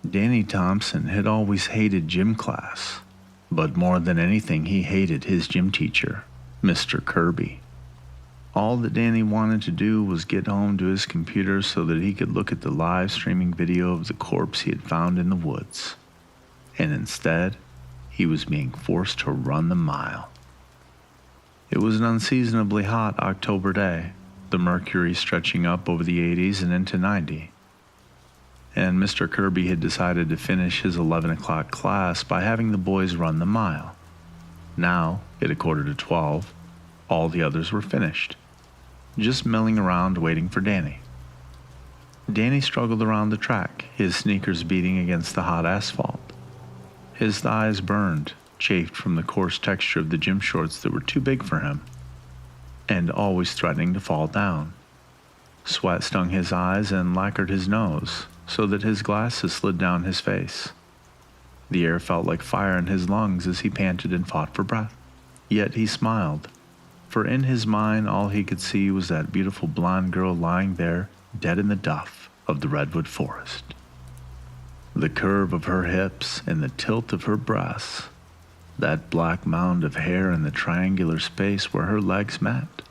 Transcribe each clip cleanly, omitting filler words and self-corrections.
Danny Thompson had always hated gym class, but more than anything he hated his gym teacher, Mr. Kirby. All that Danny wanted to do was get home to his computer so that he could look at the live streaming video of the corpse he had found in the woods. And instead, he was being forced to run the mile. It was an unseasonably hot October day, the mercury stretching up over the 80s and into 90. And Mr. Kirby had decided to finish his 11 o'clock class by having the boys run the mile. Now, at 11:45, all the others were finished, just milling around waiting for Danny. Danny struggled around the track, his sneakers beating against the hot asphalt. His thighs burned, chafed from the coarse texture of the gym shorts that were too big for him, and always threatening to fall down. Sweat stung his eyes and lacquered his nose, so that his glasses slid down his face. The air felt like fire in his lungs as he panted and fought for breath. Yet he smiled, for in his mind all he could see was that beautiful blonde girl lying there, dead in the duff of the redwood forest. The curve of her hips and the tilt of her breasts, that black mound of hair in the triangular space where her legs met,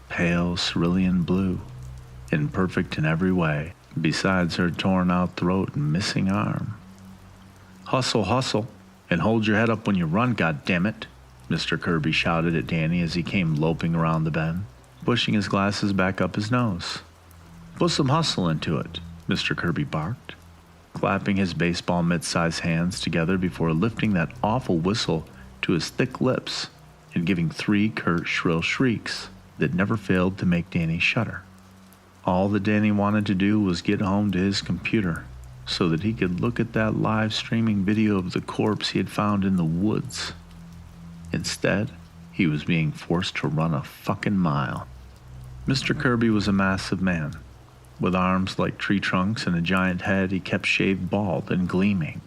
pale cerulean blue, imperfect in every way, besides her torn-out throat and missing arm. "Hustle, hustle, and hold your head up when you run, goddammit," Mr. Kirby shouted at Danny as he came loping around the bend, pushing his glasses back up his nose. "Put some hustle into it," Mr. Kirby barked, clapping his baseball mid-sized hands together before lifting that awful whistle to his thick lips and giving 3 curt, shrill shrieks that never failed to make Danny shudder. All that Danny wanted to do was get home to his computer so that he could look at that live streaming video of the corpse he had found in the woods. Instead, he was being forced to run a fucking mile. Mr. Kirby was a massive man. With arms like tree trunks and a giant head he kept shaved bald and gleaming.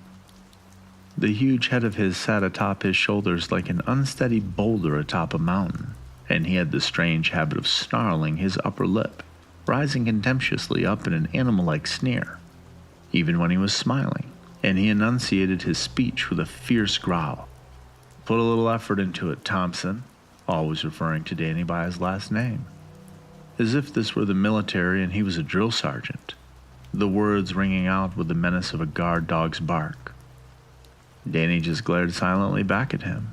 The huge head of his sat atop his shoulders like an unsteady boulder atop a mountain, and he had the strange habit of snarling his upper lip, rising contemptuously up in an animal-like sneer, even when he was smiling, and he enunciated his speech with a fierce growl. "Put a little effort into it, Thompson," always referring to Danny by his last name, as if this were the military and he was a drill sergeant, the words ringing out with the menace of a guard dog's bark. Danny just glared silently back at him.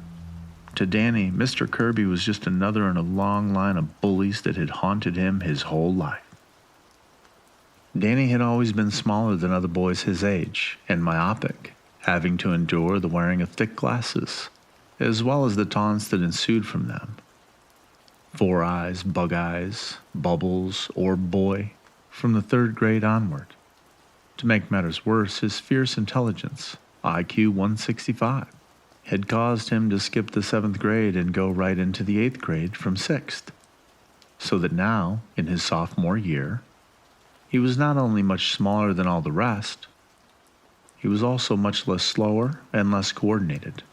To Danny, Mr. Kirby was just another in a long line of bullies that had haunted him his whole life. Danny had always been smaller than other boys his age, and myopic, having to endure the wearing of thick glasses, as well as the taunts that ensued from them. 4 eyes, bug eyes, bubbles, orb boy, from the 3rd grade onward. To make matters worse, his fierce intelligence, IQ 165, had caused him to skip the 7th grade and go right into the 8th grade from 6th, so that now, in his sophomore year, he was not only much smaller than all the rest, he was also much less slower and less coordinated,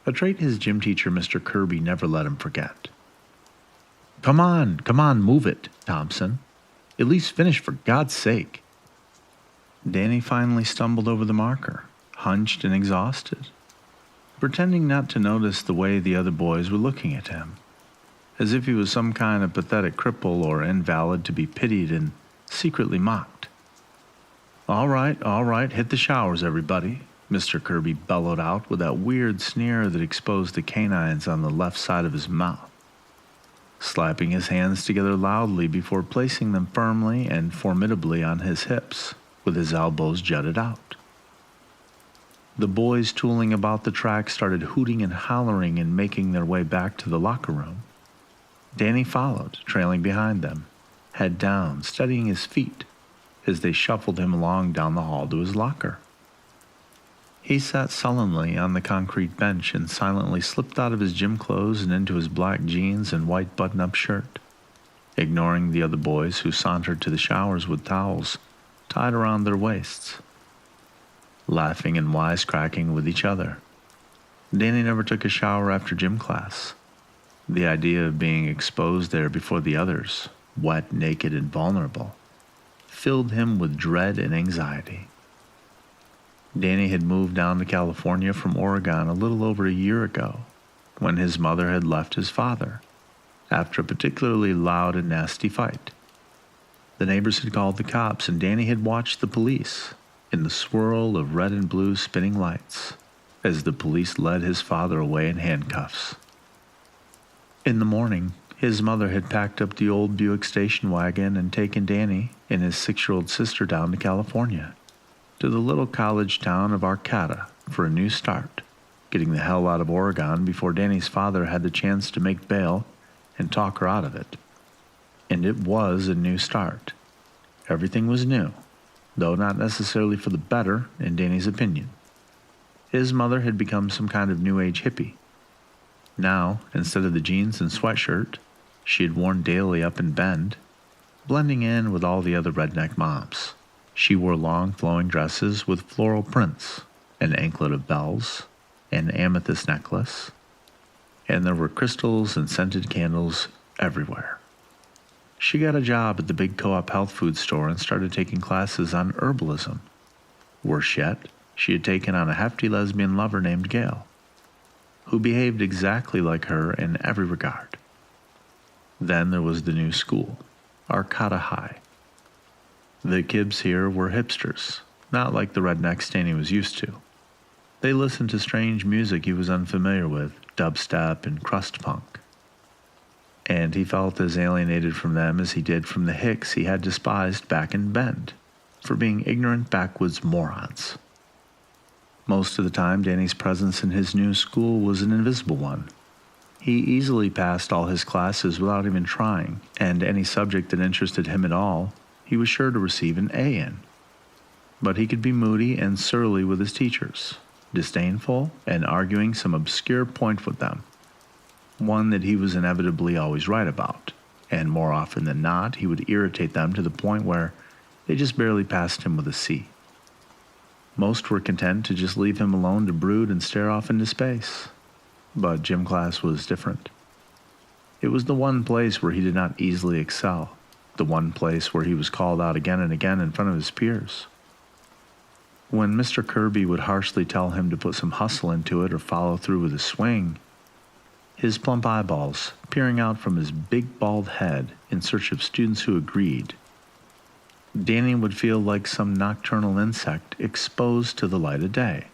a trait his gym teacher Mr. Kirby never let him forget. Come on, move it, Thompson. At least finish for God's sake." Danny finally stumbled over the marker, hunched and exhausted, pretending not to notice the way the other boys were looking at him, as if he was some kind of pathetic cripple or invalid to be pitied and secretly mocked. All right, hit the showers, everybody," Mr. Kirby bellowed out with that weird sneer that exposed the canines on the left side of his mouth, slapping his hands together loudly before placing them firmly and formidably on his hips, with his elbows jutted out. The boys tooling about the track started hooting and hollering and making their way back to the locker room. Danny followed, trailing behind them, head down, steadying his feet as they shuffled him along down the hall to his locker. He sat sullenly on the concrete bench and silently slipped out of his gym clothes and into his black jeans and white button-up shirt, ignoring the other boys who sauntered to the showers with towels tied around their waists, laughing and wisecracking with each other. Danny never took a shower after gym class. The idea of being exposed there before the others, wet, naked, and vulnerable, filled him with dread and anxiety. Danny had moved down to California from Oregon a little over a year ago, when his mother had left his father, after a particularly loud and nasty fight. The neighbors had called the cops, and Danny had watched the police, in the swirl of red and blue spinning lights, as the police led his father away in handcuffs. In the morning, his mother had packed up the old Buick station wagon and taken Danny and his 6-year-old sister down to California, to the little college town of Arcata for a new start, getting the hell out of Oregon before Danny's father had the chance to make bail and talk her out of it. And it was a new start. Everything was new, though not necessarily for the better, in Danny's opinion. His mother had become some kind of new age hippie. Now, instead of the jeans and sweatshirt she had worn daily up in Bend, blending in with all the other redneck moms, she wore long flowing dresses with floral prints, an anklet of bells, an amethyst necklace, and there were crystals and scented candles everywhere. She got a job at the big co-op health food store and started taking classes on herbalism. Worse yet, she had taken on a hefty lesbian lover named Gail, who behaved exactly like her in every regard. Then there was the new school, Arcata High. The kids here were hipsters, not like the rednecks Danny was used to. They listened to strange music he was unfamiliar with, dubstep and crust punk. And he felt as alienated from them as he did from the hicks he had despised back in Bend for being ignorant backwoods morons. Most of the time, Danny's presence in his new school was an invisible one. He easily passed all his classes without even trying, and any subject that interested him at all, he was sure to receive an A in. But he could be moody and surly with his teachers, disdainful and arguing some obscure point with them, one that he was inevitably always right about, and more often than not, he would irritate them to the point where they just barely passed him with a C. Most were content to just leave him alone to brood and stare off into space. But gym class was different. It was the one place where he did not easily excel, the one place where he was called out again and again in front of his peers. When Mr. Kirby would harshly tell him to put some hustle into it or follow through with a swing, his plump eyeballs peering out from his big bald head in search of students who agreed, Danny would feel like some nocturnal insect exposed to the light of day.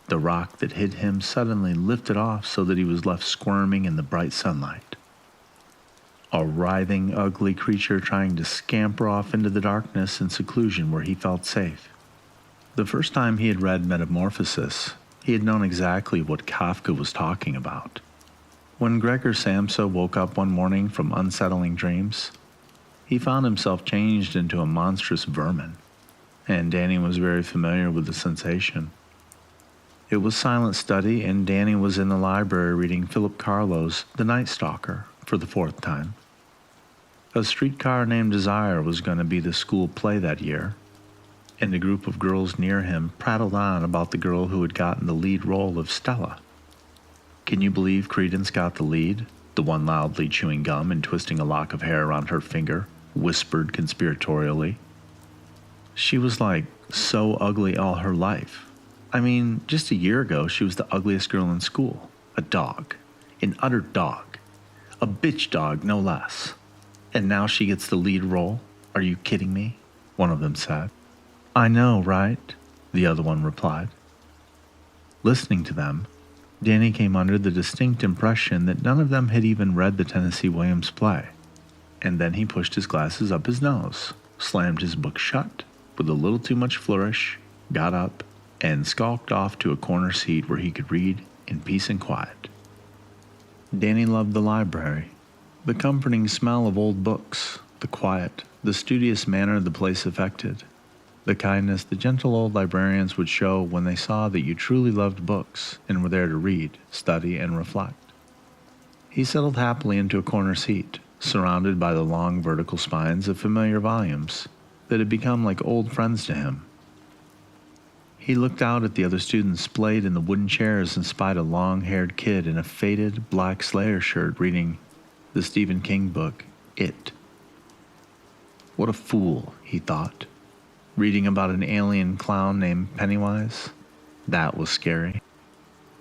The rock that hid him suddenly lifted off so that he was left squirming in the bright sunlight. A writhing, ugly creature trying to scamper off into the darkness and seclusion where he felt safe. The first time he had read Metamorphosis, he had known exactly what Kafka was talking about. When Gregor Samsa woke up one morning from unsettling dreams, he found himself changed into a monstrous vermin, and Danny was very familiar with the sensation. It was silent study, and Danny was in the library reading Philip Carlo's The Night Stalker for the 4th time. A streetcar named Desire was going to be the school play that year, and a group of girls near him prattled on about the girl who had gotten the lead role of Stella. Can you believe Credence got the lead? The one loudly chewing gum and twisting a lock of hair around her finger whispered conspiratorially. She was like so ugly all her life. I mean, just a year ago she was the ugliest girl in school. A dog. An utter dog. A bitch dog, no less. And now she gets the lead role? Are you kidding me? One of them said. I know, right? The other one replied. Listening to them, Danny came under the distinct impression that none of them had even read the Tennessee Williams play. And then he pushed his glasses up his nose, slammed his book shut with a little too much flourish, got up, and skulked off to a corner seat where he could read in peace and quiet. Danny loved the library, the comforting smell of old books, the quiet, the studious manner the place affected, the kindness the gentle old librarians would show when they saw that you truly loved books and were there to read, study, and reflect. He settled happily into a corner seat, surrounded by the long vertical spines of familiar volumes that had become like old friends to him. He looked out at the other students splayed in the wooden chairs and spied a long-haired kid in a faded black Slayer shirt reading the Stephen King book, It. What a fool, he thought, reading about an alien clown named Pennywise, That was scary.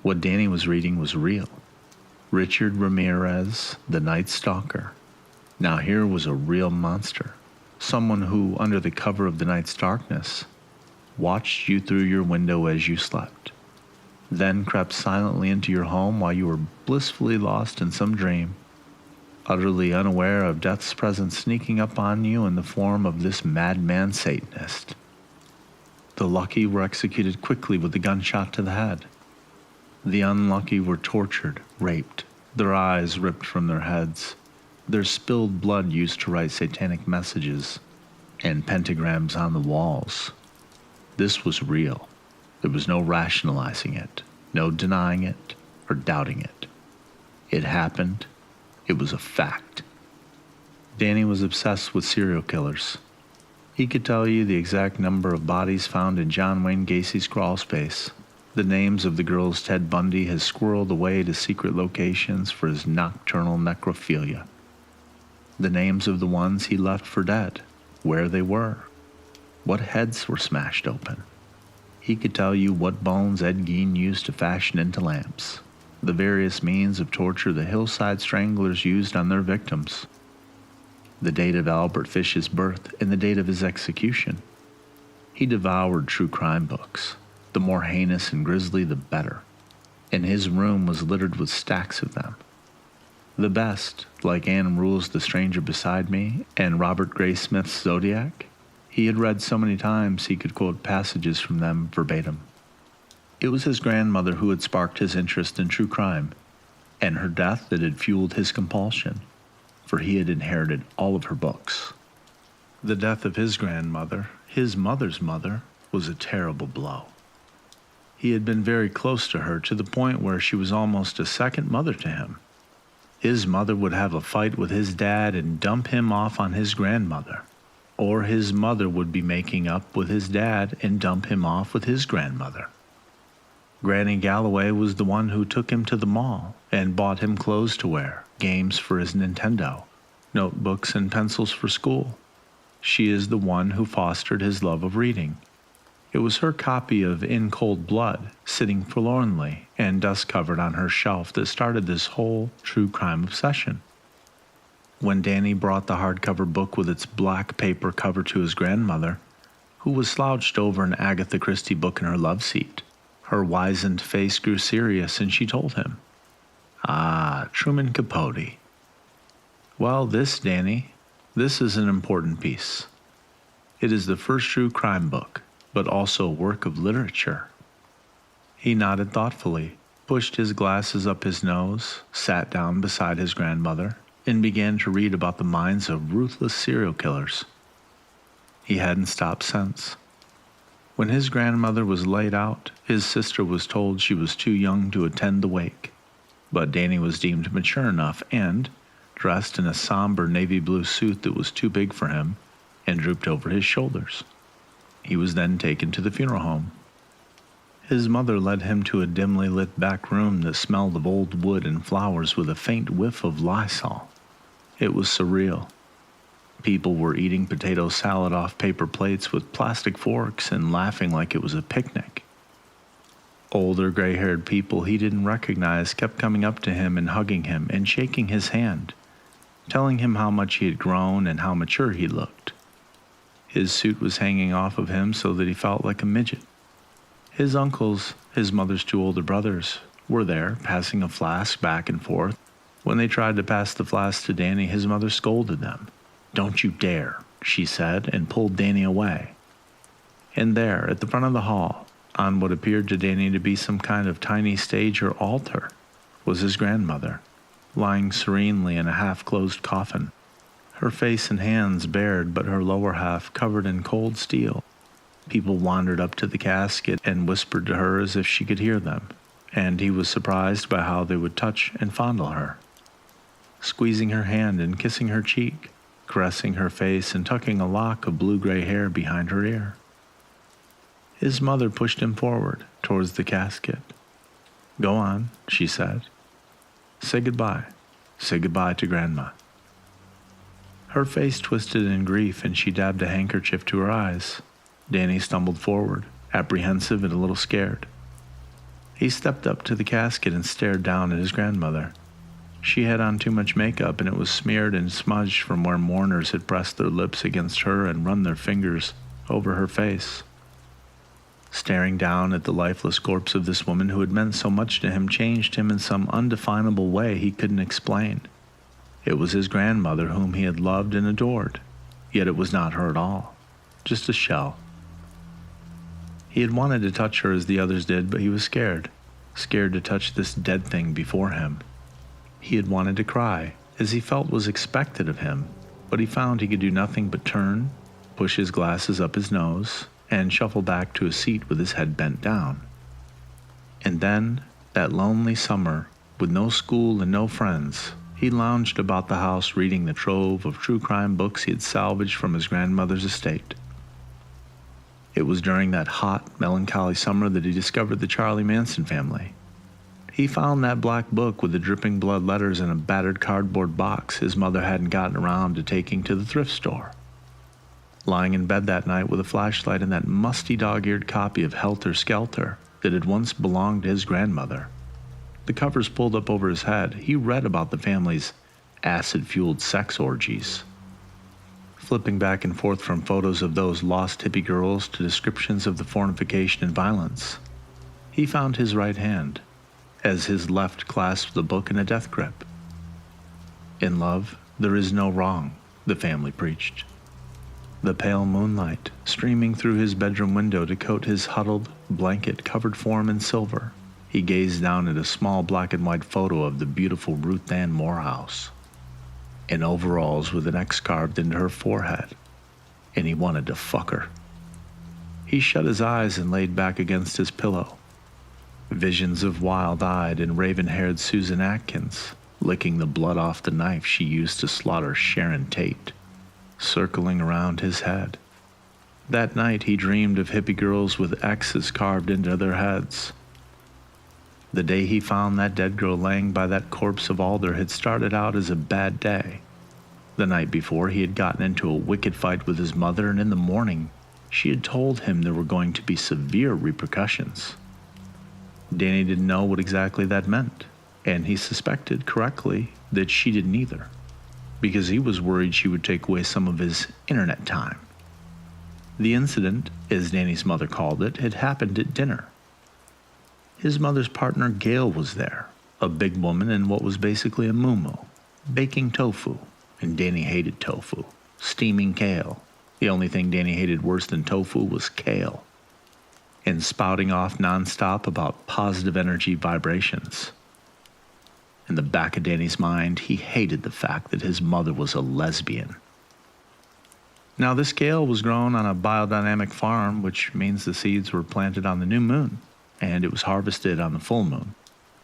What Danny was reading was real. Richard Ramirez, the Night Stalker. Now here was a real monster. Someone who, under the cover of the night's darkness, watched you through your window as you slept, then crept silently into your home while you were blissfully lost in some dream, utterly unaware of death's presence sneaking up on you in the form of this madman Satanist. The lucky were executed quickly with a gunshot to the head. The unlucky were tortured, raped, their eyes ripped from their heads, their spilled blood used to write satanic messages and pentagrams on the walls. This was real. There was no rationalizing it, no denying it or doubting it. It happened. It was a fact. Danny was obsessed with serial killers. He could tell you the exact number of bodies found in John Wayne Gacy's crawl space, the names of the girls Ted Bundy has squirreled away to secret locations for his nocturnal necrophilia, the names of the ones he left for dead, where they were, what heads were smashed open. He could tell you what bones Ed Gein used to fashion into lamps, the various means of torture the hillside stranglers used on their victims, the date of Albert Fish's birth and the date of his execution. He devoured true crime books. The more heinous and grisly, the better. And his room was littered with stacks of them. The best, like Anne Rule's The Stranger Beside Me and Robert Graysmith's Zodiac, he had read so many times he could quote passages from them verbatim. It was his grandmother who had sparked his interest in true crime, and her death that had fueled his compulsion, for he had inherited all of her books. The death of his grandmother, his mother's mother, was a terrible blow. He had been very close to her to the point where she was almost a second mother to him. His mother would have a fight with his dad and dump him off on his grandmother, or his mother would be making up with his dad and dump him off with his grandmother. Granny Galloway was the one who took him to the mall and bought him clothes to wear, games for his Nintendo, notebooks and pencils for school. She is the one who fostered his love of reading. It was her copy of In Cold Blood, sitting forlornly and dust-covered on her shelf, that started this whole true crime obsession. When Danny brought the hardcover book with its black paper cover to his grandmother, who was slouched over an Agatha Christie book in her love seat, her wizened face grew serious and she told him, "Ah, Truman Capote. Well, Danny, this is an important piece. It is the first true crime book, but also a work of literature." He nodded thoughtfully, pushed his glasses up his nose, sat down beside his grandmother, and began to read about the minds of ruthless serial killers. He hadn't stopped since. When his grandmother was laid out, his sister was told she was too young to attend the wake, but Danny was deemed mature enough and, dressed in a somber navy blue suit that was too big for him and drooped over his shoulders, he was then taken to the funeral home. His mother led him to a dimly lit back room that smelled of old wood and flowers with a faint whiff of Lysol. It was surreal. People were eating potato salad off paper plates with plastic forks and laughing like it was a picnic. Older gray-haired people he didn't recognize kept coming up to him and hugging him and shaking his hand, telling him how much he had grown and how mature he looked. His suit was hanging off of him so that he felt like a midget. His uncles, his mother's two older brothers, were there, passing a flask back and forth. When they tried to pass the flask to Danny, his mother scolded them. "Don't you dare," she said, and pulled Danny away. And there, at the front of the hall, on what appeared to Danny to be some kind of tiny stage or altar, was his grandmother, lying serenely in a half-closed coffin, her face and hands bared but her lower half covered in cold steel. People wandered up to the casket and whispered to her as if she could hear them, and he was surprised by how they would touch and fondle her, squeezing her hand and kissing her cheek, caressing her face and tucking a lock of blue-gray hair behind her ear. His mother pushed him forward towards the casket. "Go on," she said. "Say goodbye. Say goodbye to Grandma." Her face twisted in grief and she dabbed a handkerchief to her eyes. Danny stumbled forward, apprehensive and a little scared. He stepped up to the casket and stared down at his grandmother. She had on too much makeup, and it was smeared and smudged from where mourners had pressed their lips against her and run their fingers over her face. Staring down at the lifeless corpse of this woman who had meant so much to him changed him in some undefinable way he couldn't explain. It was his grandmother whom he had loved and adored, yet it was not her at all, just a shell. He had wanted to touch her as the others did, but he was scared to touch this dead thing before him. He had wanted to cry, as he felt was expected of him, but he found he could do nothing but turn, push his glasses up his nose, and shuffle back to a seat with his head bent down. And then, that lonely summer, with no school and no friends, he lounged about the house reading the trove of true crime books he had salvaged from his grandmother's estate. It was during that hot, melancholy summer that he discovered the Charlie Manson family. He found that black book with the dripping blood letters in a battered cardboard box his mother hadn't gotten around to taking to the thrift store. Lying in bed that night with a flashlight and that musty dog-eared copy of Helter Skelter that had once belonged to his grandmother, the covers pulled up over his head, he read about the family's acid-fueled sex orgies. Flipping back and forth from photos of those lost hippie girls to descriptions of the fornication and violence, he found his right hand, as his left clasped the book in a death grip. In love, there is no wrong, the family preached. The pale moonlight, streaming through his bedroom window to coat his huddled, blanket-covered form in silver, he gazed down at a small black and white photo of the beautiful Ruth Ann Morehouse, in overalls with an X carved into her forehead, and he wanted to fuck her. He shut his eyes and laid back against his pillow. Visions of wild-eyed and raven-haired Susan Atkins, licking the blood off the knife she used to slaughter Sharon Tate, circling around his head. That night he dreamed of hippie girls with X's carved into their heads. The day he found that dead girl laying by that corpse of Alder had started out as a bad day. The night before, he had gotten into a wicked fight with his mother, and in the morning, she had told him there were going to be severe repercussions. Danny didn't know what exactly that meant, and he suspected correctly that she didn't either, because he was worried she would take away some of his internet time. The incident, as Danny's mother called it, had happened at dinner. His mother's partner Gail was there, a big woman in what was basically a muumuu, baking tofu, and Danny hated tofu, steaming kale. The only thing Danny hated worse than tofu was kale, and spouting off nonstop about positive energy vibrations. In the back of Danny's mind, he hated the fact that his mother was a lesbian. Now, this kale was grown on a biodynamic farm, which means the seeds were planted on the new moon, and it was harvested on the full moon,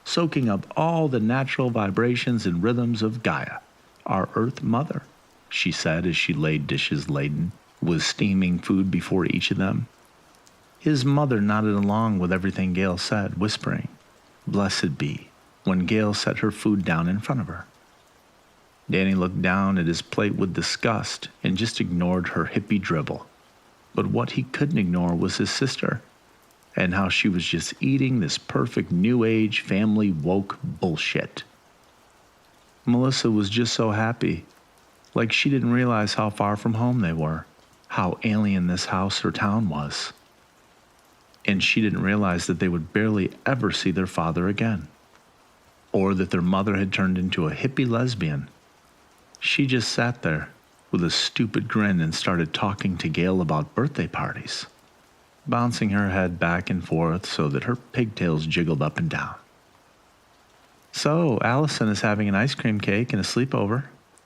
soaking up all the natural vibrations and rhythms of Gaia, our Earth Mother, she said as she laid dishes laden with steaming food before each of them. His mother nodded along with everything Gail said, whispering, "Blessed be," when Gail set her food down in front of her. Danny looked down at his plate with disgust and just ignored her hippie dribble. But what he couldn't ignore was his sister, and how she was just eating this perfect new age family woke bullshit. Melissa was just so happy, like she didn't realize how far from home they were, how alien this house or town was. And she didn't realize that they would barely ever see their father again, or that their mother had turned into a hippie lesbian. She just sat there with a stupid grin and started talking to Gail about birthday parties, bouncing her head back and forth so that her pigtails jiggled up and down. "So, Allison is having an ice cream cake and a sleepover.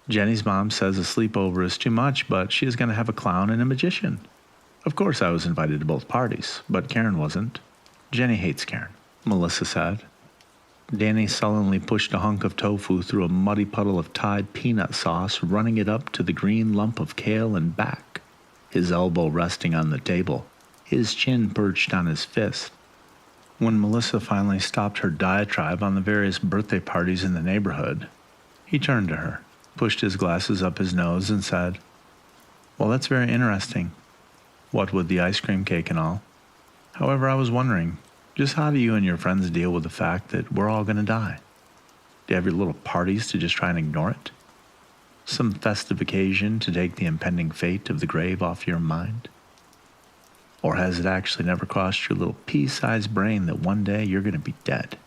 Jenny's mom says a sleepover is too much, but she is going to have a clown and a magician. Of course I was invited to both parties, but Karen wasn't. Jenny hates Karen," Melissa said. Danny sullenly pushed a hunk of tofu through a muddy puddle of Tide peanut sauce, running it up to the green lump of kale and back, his elbow resting on the table, his chin perched on his fist. When Melissa finally stopped her diatribe on the various birthday parties in the neighborhood, he turned to her, pushed his glasses up his nose, and said, "Well, that's very interesting, what with the ice cream cake and all. However, I was wondering, Just how do you and your friends deal with the fact that we're all going to die? Do you have your little parties to just try and ignore it? Some festive occasion to take the impending fate of the grave off your mind? Or has it actually never crossed your little pea-sized brain that one day you're going to be dead?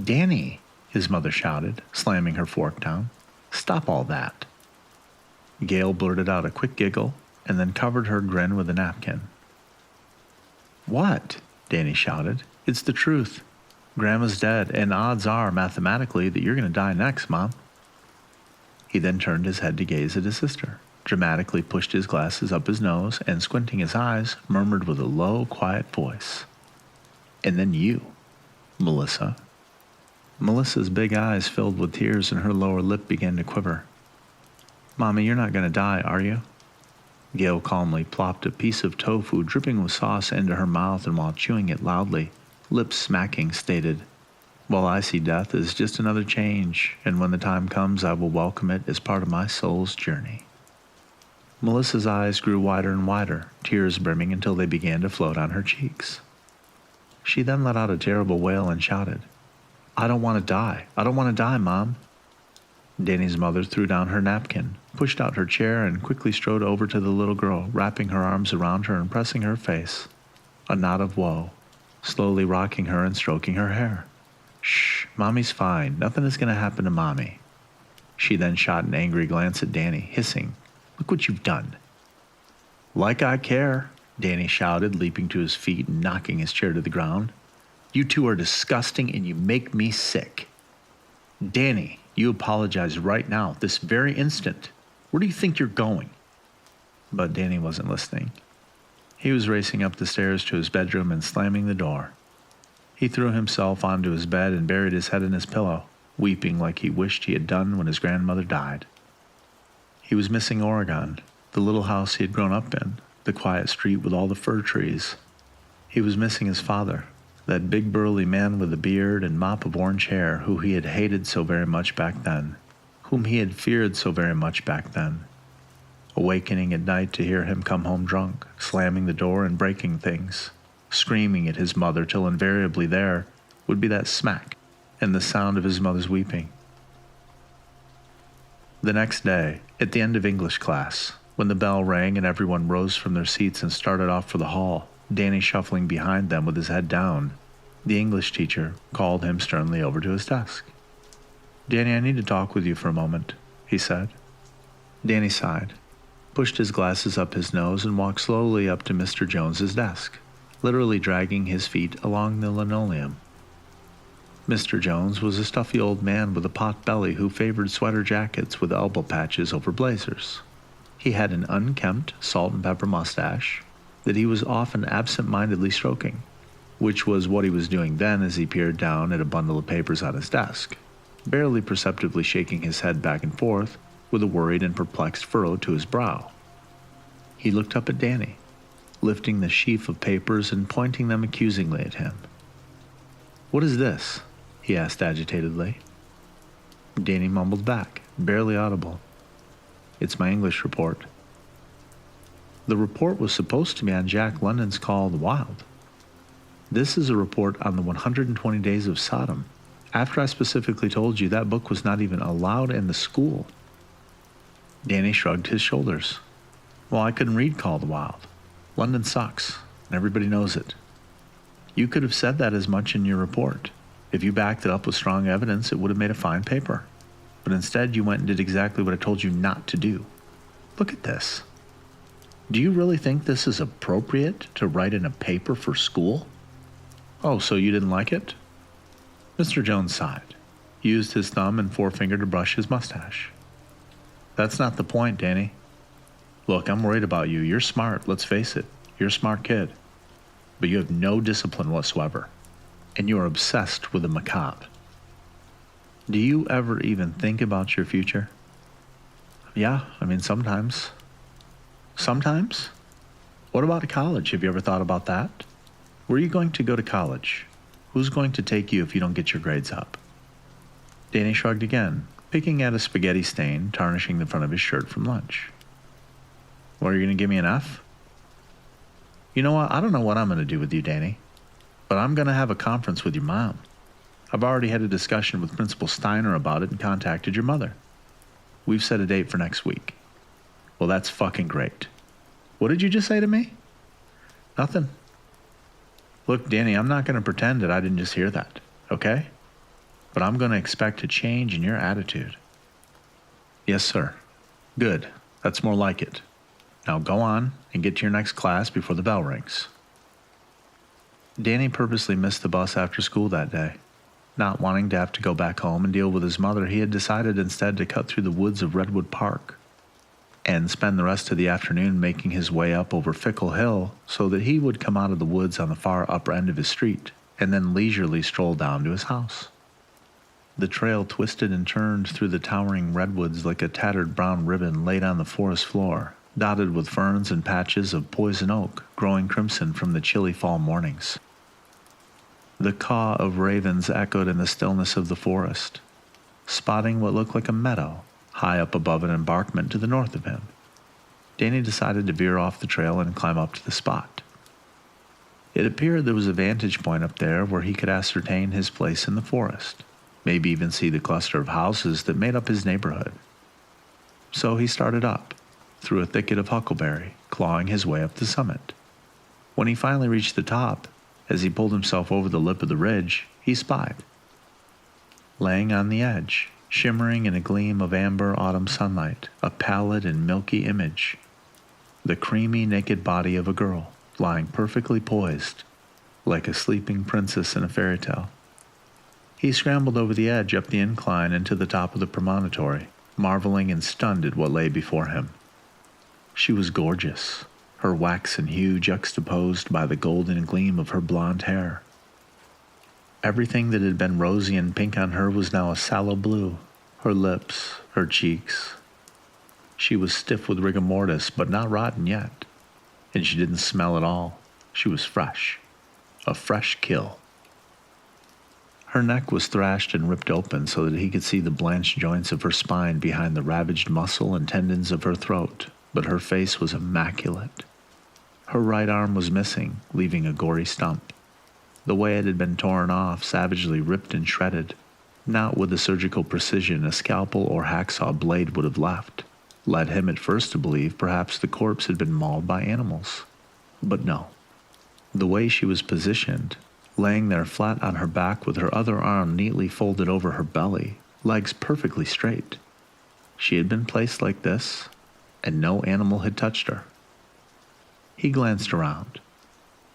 "Danny," his mother shouted, slamming her fork down. "Stop all that." Gail blurted out a quick giggle and then covered her grin with a napkin. "What?" Danny shouted. "It's the truth. Grandma's dead, and odds are, mathematically, that you're going to die next, Mom." He then turned his head to gaze at his sister, dramatically pushed his glasses up his nose, and squinting his eyes, murmured with a low, quiet voice, "And then you, Melissa." Melissa's big eyes filled with tears and her lower lip began to quiver. "Mommy, you're not going to die, are you?" Gail calmly plopped a piece of tofu dripping with sauce into her mouth and while chewing it loudly, lips smacking, stated, "Well, I see death as just another change, and when the time comes I will welcome it as part of my soul's journey." Melissa's eyes grew wider and wider, tears brimming until they began to float on her cheeks. She then let out a terrible wail and shouted, "I don't want to die. I don't want to die, Mom." Danny's mother threw down her napkin, pushed out her chair, and quickly strode over to the little girl, wrapping her arms around her and pressing her face, a knot of woe, slowly rocking her and stroking her hair. "Shh, Mommy's fine. Nothing is going to happen to Mommy." She then shot an angry glance at Danny, hissing, "Look what you've done." "Like I care," Danny shouted, leaping to his feet and knocking his chair to the ground. "You two are disgusting and you make me sick. Danny, you apologize right now, this very instant. Where do you think you're going?" But Danny wasn't listening. He was racing up the stairs to his bedroom and slamming the door. He threw himself onto his bed and buried his head in his pillow, weeping like he wished he had done when his grandmother died. He was missing Oregon, the little house he had grown up in, the quiet street with all the fir trees. He was missing his father, that big burly man with a beard and mop of orange hair who he had hated so very much back then, whom he had feared so very much back then. Awakening at night to hear him come home drunk, slamming the door and breaking things, screaming at his mother till invariably there would be that smack and the sound of his mother's weeping. The next day, at the end of English class, when the bell rang and everyone rose from their seats and started off for the hall, Danny shuffling behind them with his head down, the English teacher called him sternly over to his desk. "Danny, I need to talk with you for a moment," he said. Danny sighed, pushed his glasses up his nose, and walked slowly up to Mr. Jones's desk, literally dragging his feet along the linoleum. Mr. Jones was a stuffy old man with a pot belly who favored sweater jackets with elbow patches over blazers. He had an unkempt salt and pepper mustache that he was often absent-mindedly stroking, which was what he was doing then as he peered down at a bundle of papers on his desk, barely perceptibly shaking his head back and forth with a worried and perplexed furrow to his brow. He looked up at Danny, lifting the sheaf of papers and pointing them accusingly at him. "What is this?" he asked agitatedly. Danny mumbled back, barely audible, "It's my English report." The report was supposed to be on Jack London's call The Wild. "This is a report on the 120 Days of Sodom, after I specifically told you that book was not even allowed in the school." Danny shrugged his shoulders. "Well, I couldn't read Call the Wild. London sucks, and everybody knows it. You could have said that as much in your report. If you backed it up with strong evidence, it would have made a fine paper. But instead, you went and did exactly what I told you not to do. Look at this. Do you really think this is appropriate to write in a paper for school?" "Oh, so you didn't like it?" Mr. Jones sighed, used his thumb and forefinger to brush his mustache. "That's not the point, Danny. Look, I'm worried about you. You're smart, let's face it. You're a smart kid. But you have no discipline whatsoever. And you are obsessed with the macabre. Do you ever even think about your future?" "Yeah, sometimes." "Sometimes? What about college? Have you ever thought about that? Where are you going to go to college? Who's going to take you if you don't get your grades up?" Danny shrugged again, picking at a spaghetti stain tarnishing the front of his shirt from lunch. "What, are you going to give me an F?" "You know what? I don't know what I'm going to do with you, Danny. But I'm going to have a conference with your mom. I've already had a discussion with Principal Steiner about it and contacted your mother. We've set a date for next week. Well, that's fucking great. What did you just say to me? Nothing. Look, Danny, I'm not going to pretend that I didn't just hear that, okay? But I'm going to expect a change in your attitude. Yes, sir. Good. That's more like it. Now go on and get to your next class before the bell rings. Danny purposely missed the bus after school that day. Not wanting to have to go back home and deal with his mother, he had decided instead to cut through the woods of Redwood Park and spend the rest of the afternoon making his way up over Fickle Hill so that he would come out of the woods on the far upper end of his street and then leisurely stroll down to his house. The trail twisted and turned through the towering redwoods like a tattered brown ribbon laid on the forest floor, dotted with ferns and patches of poison oak growing crimson from the chilly fall mornings. The caw of ravens echoed in the stillness of the forest, spotting what looked like a meadow high up above an embankment to the north of him. Danny decided to veer off the trail and climb up to the spot. It appeared there was a vantage point up there where he could ascertain his place in the forest, maybe even see the cluster of houses that made up his neighborhood. So he started up, through a thicket of huckleberry, clawing his way up the summit. When he finally reached the top, as he pulled himself over the lip of the ridge, he spied, laying on the edge, shimmering in a gleam of amber autumn sunlight, a pallid and milky image, the creamy naked body of a girl, lying perfectly poised, like a sleeping princess in a fairy tale. He scrambled over the edge up the incline and to the top of the promontory, marveling and stunned at what lay before him. She was gorgeous, her waxen hue juxtaposed by the golden gleam of her blonde hair. Everything that had been rosy and pink on her was now a sallow blue, her lips, her cheeks. She was stiff with rigor mortis, but not rotten yet, and she didn't smell at all. She was fresh, a fresh kill. Her neck was thrashed and ripped open so that he could see the blanched joints of her spine behind the ravaged muscle and tendons of her throat, but her face was immaculate. Her right arm was missing, leaving a gory stump. The way it had been torn off, savagely ripped and shredded, not with the surgical precision a scalpel or hacksaw blade would have left, led him at first to believe perhaps the corpse had been mauled by animals. But no. The way she was positioned, laying there flat on her back with her other arm neatly folded over her belly, legs perfectly straight. She had been placed like this, and no animal had touched her. He glanced around.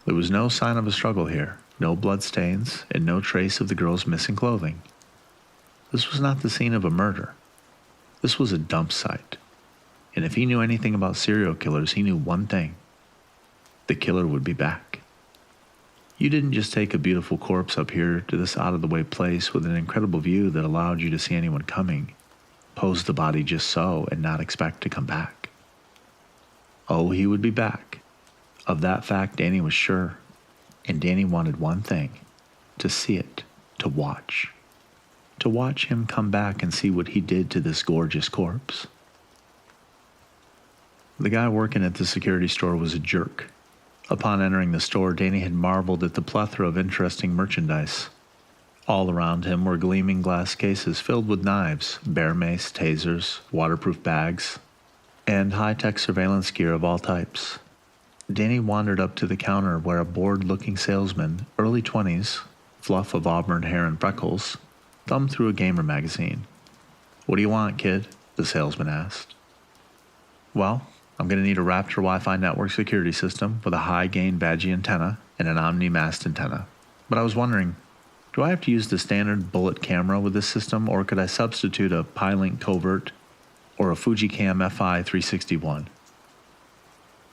There was no sign of a struggle here, no bloodstains, and no trace of the girl's missing clothing. This was not the scene of a murder. This was a dump site. And if he knew anything about serial killers, he knew one thing. The killer would be back. You didn't just take a beautiful corpse up here to this out-of-the-way place with an incredible view that allowed you to see anyone coming, pose the body just so, and not expect to come back. Oh, he would be back. Of that fact, Danny was sure. And Danny wanted one thing, to see it, to watch. To watch him come back and see what he did to this gorgeous corpse. The guy working at the security store was a jerk. Upon entering the store, Danny had marveled at the plethora of interesting merchandise. All around him were gleaming glass cases filled with knives, bear mace, tasers, waterproof bags, and high-tech surveillance gear of all types. Danny wandered up to the counter where a bored-looking salesman, early 20s, fluff of auburn hair and freckles, thumbed through a gamer magazine. "What do you want, kid?" the salesman asked. "Well, I'm going to need a Raptor Wi-Fi network security system with a high-gain Badgie antenna and an Omni mast antenna. But I was wondering, do I have to use the standard bullet camera with this system, or could I substitute a Pi-Link covert or a Fujicam FI 361?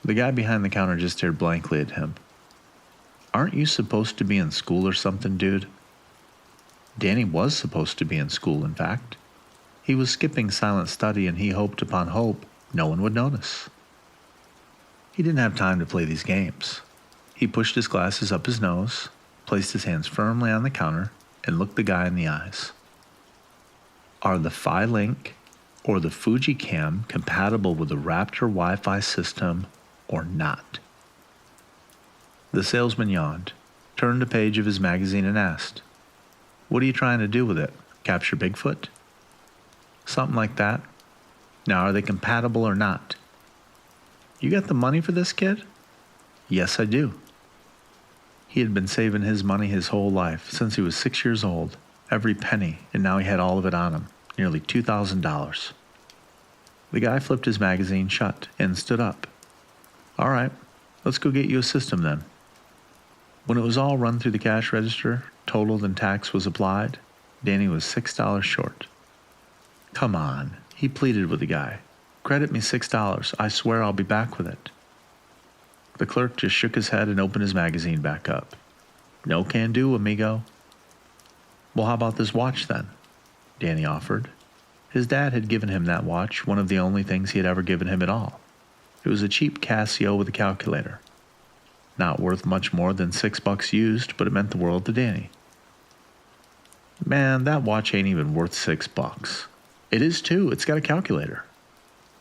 The guy behind the counter just stared blankly at him. "Aren't you supposed to be in school or something, dude?" Danny was supposed to be in school, in fact. He was skipping silent study, and he hoped upon hope no one would notice. He didn't have time to play these games. He pushed his glasses up his nose, placed his hands firmly on the counter, and looked the guy in the eyes. "Are the Phi-Link or the Fujicam compatible with the Raptor Wi-Fi system or not?" The salesman yawned. turned a page of his magazine and asked, "What are you trying to do with it? Capture Bigfoot?" "Something like that." "Now, are they compatible or not?" "You got the money for this, kid?" "Yes, I do." He had been saving his money his whole life, since he was 6 years old, every penny, and now he had all of it on him, nearly $2,000. The guy flipped his magazine shut and stood up. "All right, let's go get you a system then." When it was all run through the cash register, totaled and tax was applied, Danny was $6 short. "Come on," he pleaded with the guy. "Credit me $6. I swear I'll be back with it." The clerk just shook his head and opened his magazine back up. "No can do, amigo." "Well, how about this watch then?" Danny offered. His dad had given him that watch, one of the only things he had ever given him at all. It was a cheap Casio with a calculator. Not worth much more than $6 used, but it meant the world to Danny. "Man, that watch ain't even worth $6. "It is too, it's got a calculator."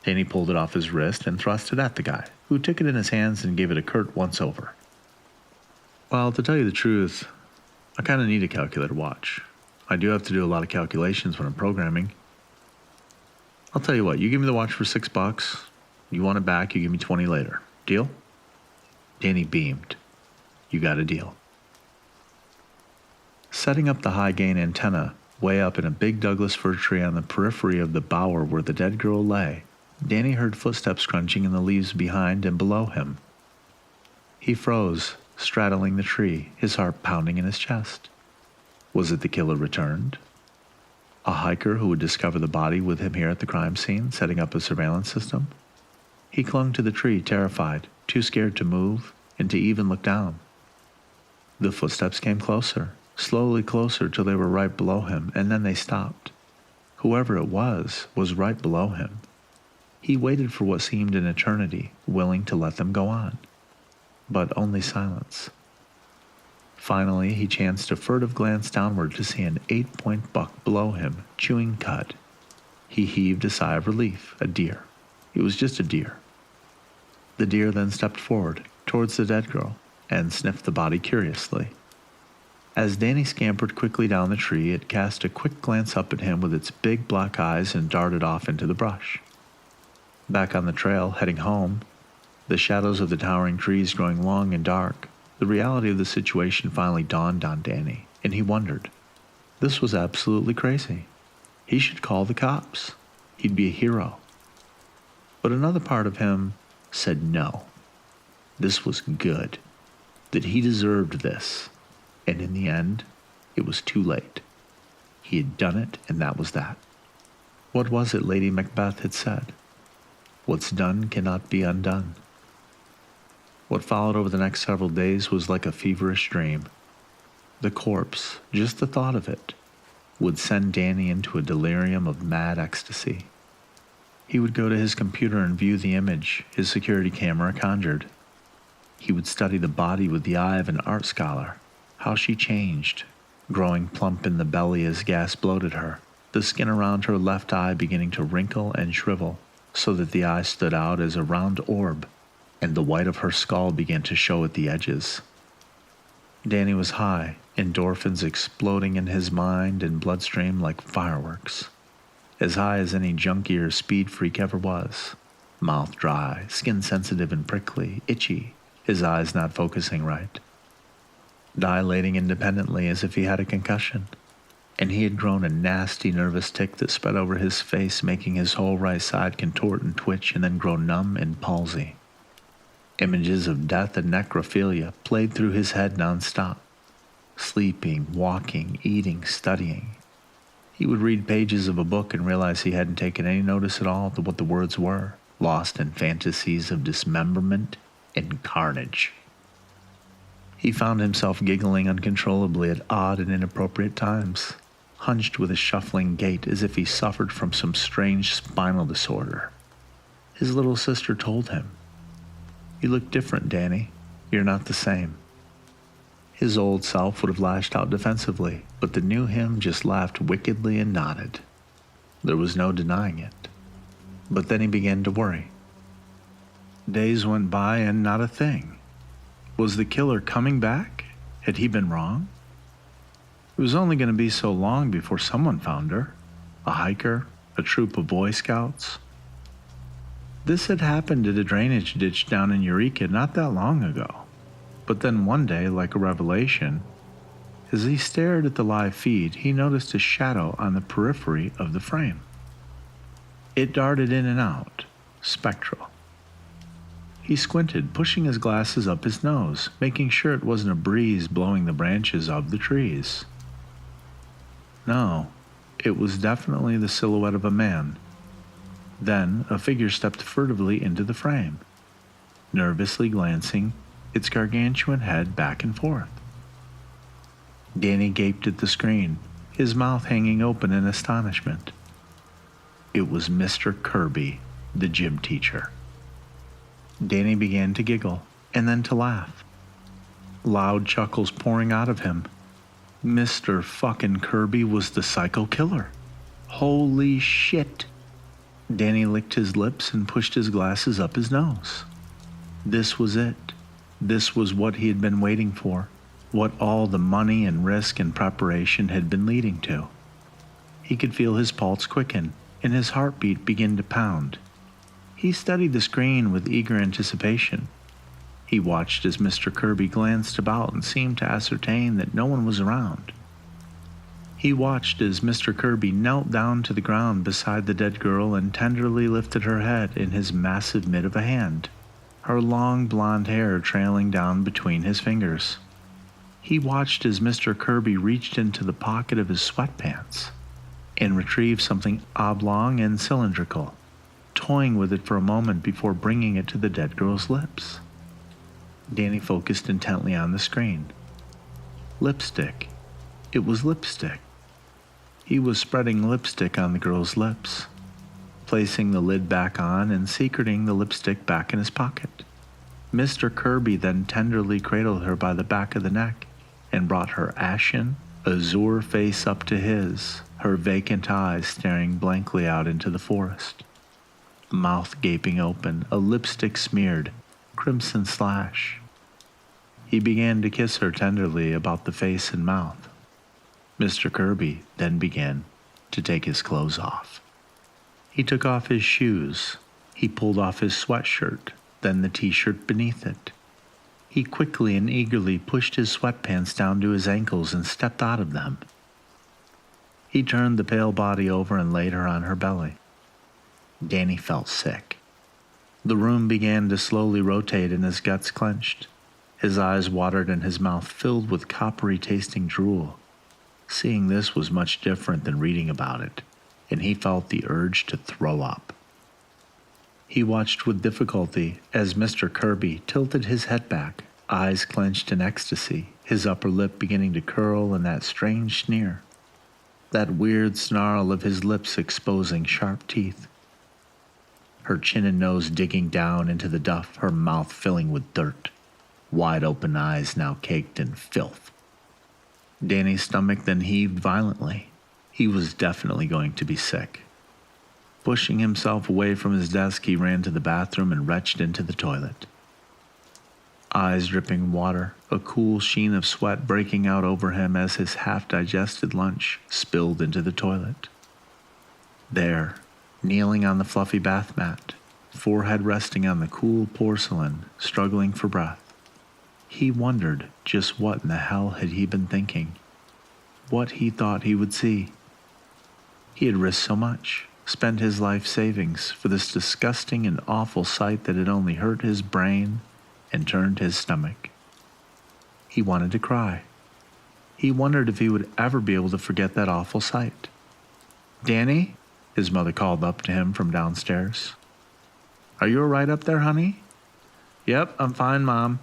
Danny pulled it off his wrist and thrust it at the guy, who took it in his hands and gave it a curt once-over. "Well, to tell you the truth, I kind of need a calculator watch. I do have to do a lot of calculations when I'm programming. I'll tell you what, you give me the watch for $6. You want it back, you give me 20 later. Deal?" Danny beamed. "You got a deal." Setting up the high-gain antenna way up in a big Douglas fir tree on the periphery of the bower where the dead girl lay, Danny heard footsteps crunching in the leaves behind and below him. He froze, straddling the tree, his heart pounding in his chest. Was it the killer returned? A hiker who would discover the body with him here at the crime scene, setting up a surveillance system? He clung to the tree, terrified, too scared to move and to even look down. The footsteps came closer, slowly closer till they were right below him, and then they stopped. Whoever it was right below him. He waited for what seemed an eternity, willing to let them go on. But only silence. Finally, he chanced a furtive glance downward to see an 8-point buck below him, chewing cud. He heaved a sigh of relief. A deer. It was just a deer. The deer then stepped forward, towards the dead girl, and sniffed the body curiously. As Danny scampered quickly down the tree, it cast a quick glance up at him with its big black eyes and darted off into the brush. Back on the trail, heading home, the shadows of the towering trees growing long and dark, the reality of the situation finally dawned on Danny, and he wondered. This was absolutely crazy. He should call the cops. He'd be a hero. But another part of him said no. This was good. That he deserved this. And in the end, it was too late. He had done it, and that was that. What was it Lady Macbeth had said? What's done cannot be undone. What followed over the next several days was like a feverish dream. The corpse, just the thought of it, would send Danny into a delirium of mad ecstasy. He would go to his computer and view the image his security camera conjured. He would study the body with the eye of an art scholar, how she changed, growing plump in the belly as gas bloated her, the skin around her left eye beginning to wrinkle and shrivel, so that the eye stood out as a round orb, and the white of her skull began to show at the edges. Danny was high, endorphins exploding in his mind and bloodstream like fireworks. As high as any junkie or speed freak ever was. Mouth dry, skin sensitive and prickly, itchy, his eyes not focusing right. Dilating independently as if he had a concussion. And he had grown a nasty nervous tic that spread over his face, making his whole right side contort and twitch and then grow numb and palsy. Images of death and necrophilia played through his head nonstop. Sleeping, walking, eating, studying. He would read pages of a book and realize he hadn't taken any notice at all of what the words were, lost in fantasies of dismemberment and carnage. He found himself giggling uncontrollably at odd and inappropriate times, hunched with a shuffling gait as if he suffered from some strange spinal disorder. His little sister told him, "You look different, Danny. You're not the same." His old self would have lashed out defensively, but the new him just laughed wickedly and nodded. There was no denying it. But then he began to worry. Days went by and not a thing. Was the killer coming back? Had he been wrong? It was only going to be so long before someone found her. A hiker, a troop of Boy Scouts. This had happened at a drainage ditch down in Eureka not that long ago. But then one day, like a revelation, as he stared at the live feed, he noticed a shadow on the periphery of the frame. It darted in and out, spectral. He squinted, pushing his glasses up his nose, making sure it wasn't a breeze blowing the branches of the trees. No, it was definitely the silhouette of a man. Then a figure stepped furtively into the frame, nervously glancing its gargantuan head back and forth. Danny gaped at the screen, his mouth hanging open in astonishment. It was Mr. Kirby, the gym teacher. Danny began to giggle, and then to laugh. Loud chuckles pouring out of him. Mr. fucking Kirby was the psycho killer. Holy shit. Danny licked his lips and pushed his glasses up his nose. This was it. This was what he had been waiting for, what all the money and risk and preparation had been leading to. He could feel his pulse quicken and his heartbeat begin to pound. He studied the screen with eager anticipation. He watched as Mr. Kirby glanced about and seemed to ascertain that no one was around. He watched as Mr. Kirby knelt down to the ground beside the dead girl and tenderly lifted her head in his massive mitt of a hand, her long blonde hair trailing down between his fingers. He watched as Mr. Kirby reached into the pocket of his sweatpants and retrieved something oblong and cylindrical, toying with it for a moment before bringing it to the dead girl's lips. Danny focused intently on the screen. Lipstick. It was lipstick. He was spreading lipstick on the girl's lips, placing the lid back on and secreting the lipstick back in his pocket. Mr. Kirby then tenderly cradled her by the back of the neck and brought her ashen, azure face up to his, her vacant eyes staring blankly out into the forest. Mouth gaping open, a lipstick smeared, crimson slash. He began to kiss her tenderly about the face and mouth. Mr. Kirby then began to take his clothes off. He took off his shoes. He pulled off his sweatshirt, then the t-shirt beneath it. He quickly and eagerly pushed his sweatpants down to his ankles and stepped out of them. He turned the pale body over and laid her on her belly. Danny felt sick. The room began to slowly rotate and his guts clenched. His eyes watered and his mouth filled with coppery-tasting drool. Seeing this was much different than reading about it, and he felt the urge to throw up. He watched with difficulty as Mr. Kirby tilted his head back, eyes clenched in ecstasy, his upper lip beginning to curl in that strange sneer, that weird snarl of his lips exposing sharp teeth. Her chin and nose digging down into the duff, her mouth filling with dirt, wide open eyes now caked in filth. Danny's stomach then heaved violently. He was definitely going to be sick. Pushing himself away from his desk, he ran to the bathroom and retched into the toilet. Eyes dripping water, a cool sheen of sweat breaking out over him as his half-digested lunch spilled into the toilet. There, kneeling on the fluffy bath mat, forehead resting on the cool porcelain, struggling for breath, he wondered just what in the hell had he been thinking, what he thought he would see. He had risked so much, spent his life savings for this disgusting and awful sight that had only hurt his brain and turned his stomach. He wanted to cry. He wondered if he would ever be able to forget that awful sight. "Danny?" his mother called up to him from downstairs. "Are you all right up there, honey?" "Yep, I'm fine, Mom."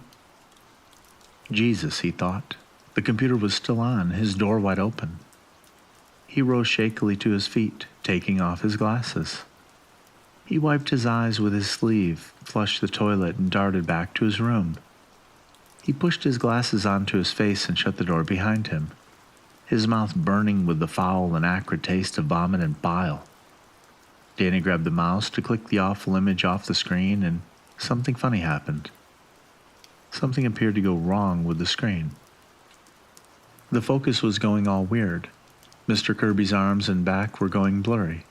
Jesus, he thought. The computer was still on, his door wide open. He rose shakily to his feet, taking off his glasses. He wiped his eyes with his sleeve, flushed the toilet, and darted back to his room. He pushed his glasses onto his face and shut the door behind him, his mouth burning with the foul and acrid taste of vomit and bile. Danny grabbed the mouse to click the awful image off the screen, and something funny happened. Something appeared to go wrong with the screen. The focus was going all weird. Mr. Kirby's arms and back were going blurry.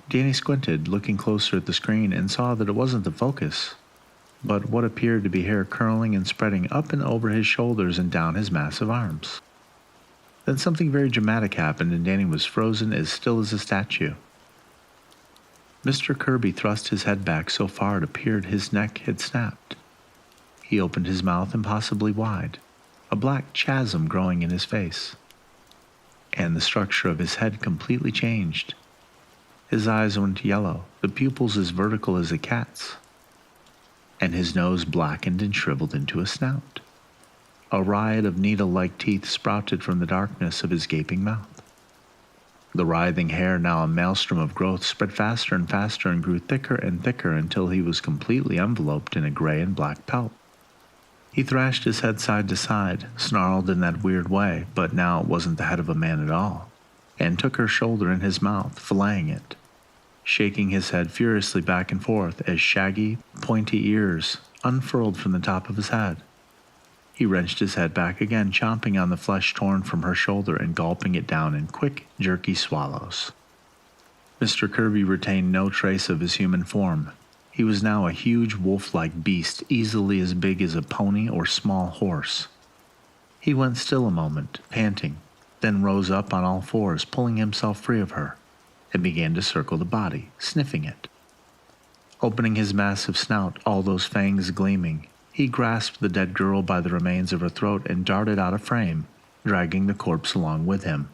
Danny squinted, looking closer at the screen, and saw that it wasn't the focus, but what appeared to be hair curling and spreading up and over his shoulders and down his massive arms. Then something very dramatic happened, and Danny was frozen as still as a statue. Mr. Kirby thrust his head back so far it appeared his neck had snapped. He opened his mouth impossibly wide, a black chasm growing in his face. And the structure of his head completely changed. His eyes went yellow, the pupils as vertical as a cat's, and his nose blackened and shriveled into a snout. A riot of needle-like teeth sprouted from the darkness of his gaping mouth. The writhing hair, now a maelstrom of growth, spread faster and faster and grew thicker and thicker until he was completely enveloped in a gray and black pelt. He thrashed his head side to side, snarled in that weird way, but now it wasn't the head of a man at all, and took her shoulder in his mouth, filleting it, shaking his head furiously back and forth as shaggy, pointy ears unfurled from the top of his head. He wrenched his head back again, chomping on the flesh torn from her shoulder and gulping it down in quick, jerky swallows. Mr. Kirby retained no trace of his human form. He was now a huge wolf-like beast, easily as big as a pony or small horse. He went still a moment, panting, then rose up on all fours, pulling himself free of her, and began to circle the body, sniffing it. Opening his massive snout, all those fangs gleaming, he grasped the dead girl by the remains of her throat and darted out of frame, dragging the corpse along with him.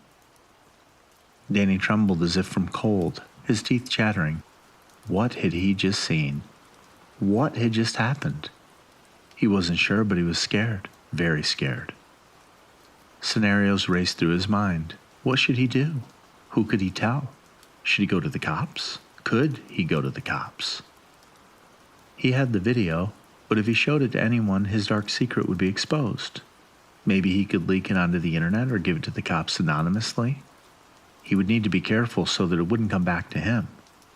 Danny trembled as if from cold, his teeth chattering. What had he just seen? What had just happened? He wasn't sure, but he was scared, very scared. Scenarios raced through his mind. What should he do? Who could he tell? Should he go to the cops? Could he go to the cops? He had the video, but if he showed it to anyone, his dark secret would be exposed. Maybe he could leak it onto the internet or give it to the cops anonymously. He would need to be careful so that it wouldn't come back to him.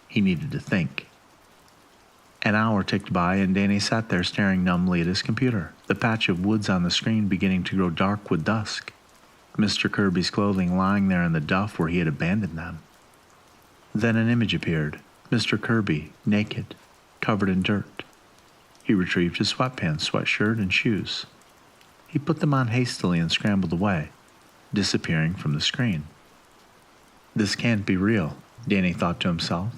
He needed to think. An hour ticked by, and Danny sat there staring numbly at his computer, the patch of woods on the screen beginning to grow dark with dusk, Mr. Kirby's clothing lying there in the duff where he had abandoned them. Then an image appeared, Mr. Kirby, naked, covered in dirt. He retrieved his sweatpants, sweatshirt, and shoes. He put them on hastily and scrambled away, disappearing from the screen. This can't be real, Danny thought to himself.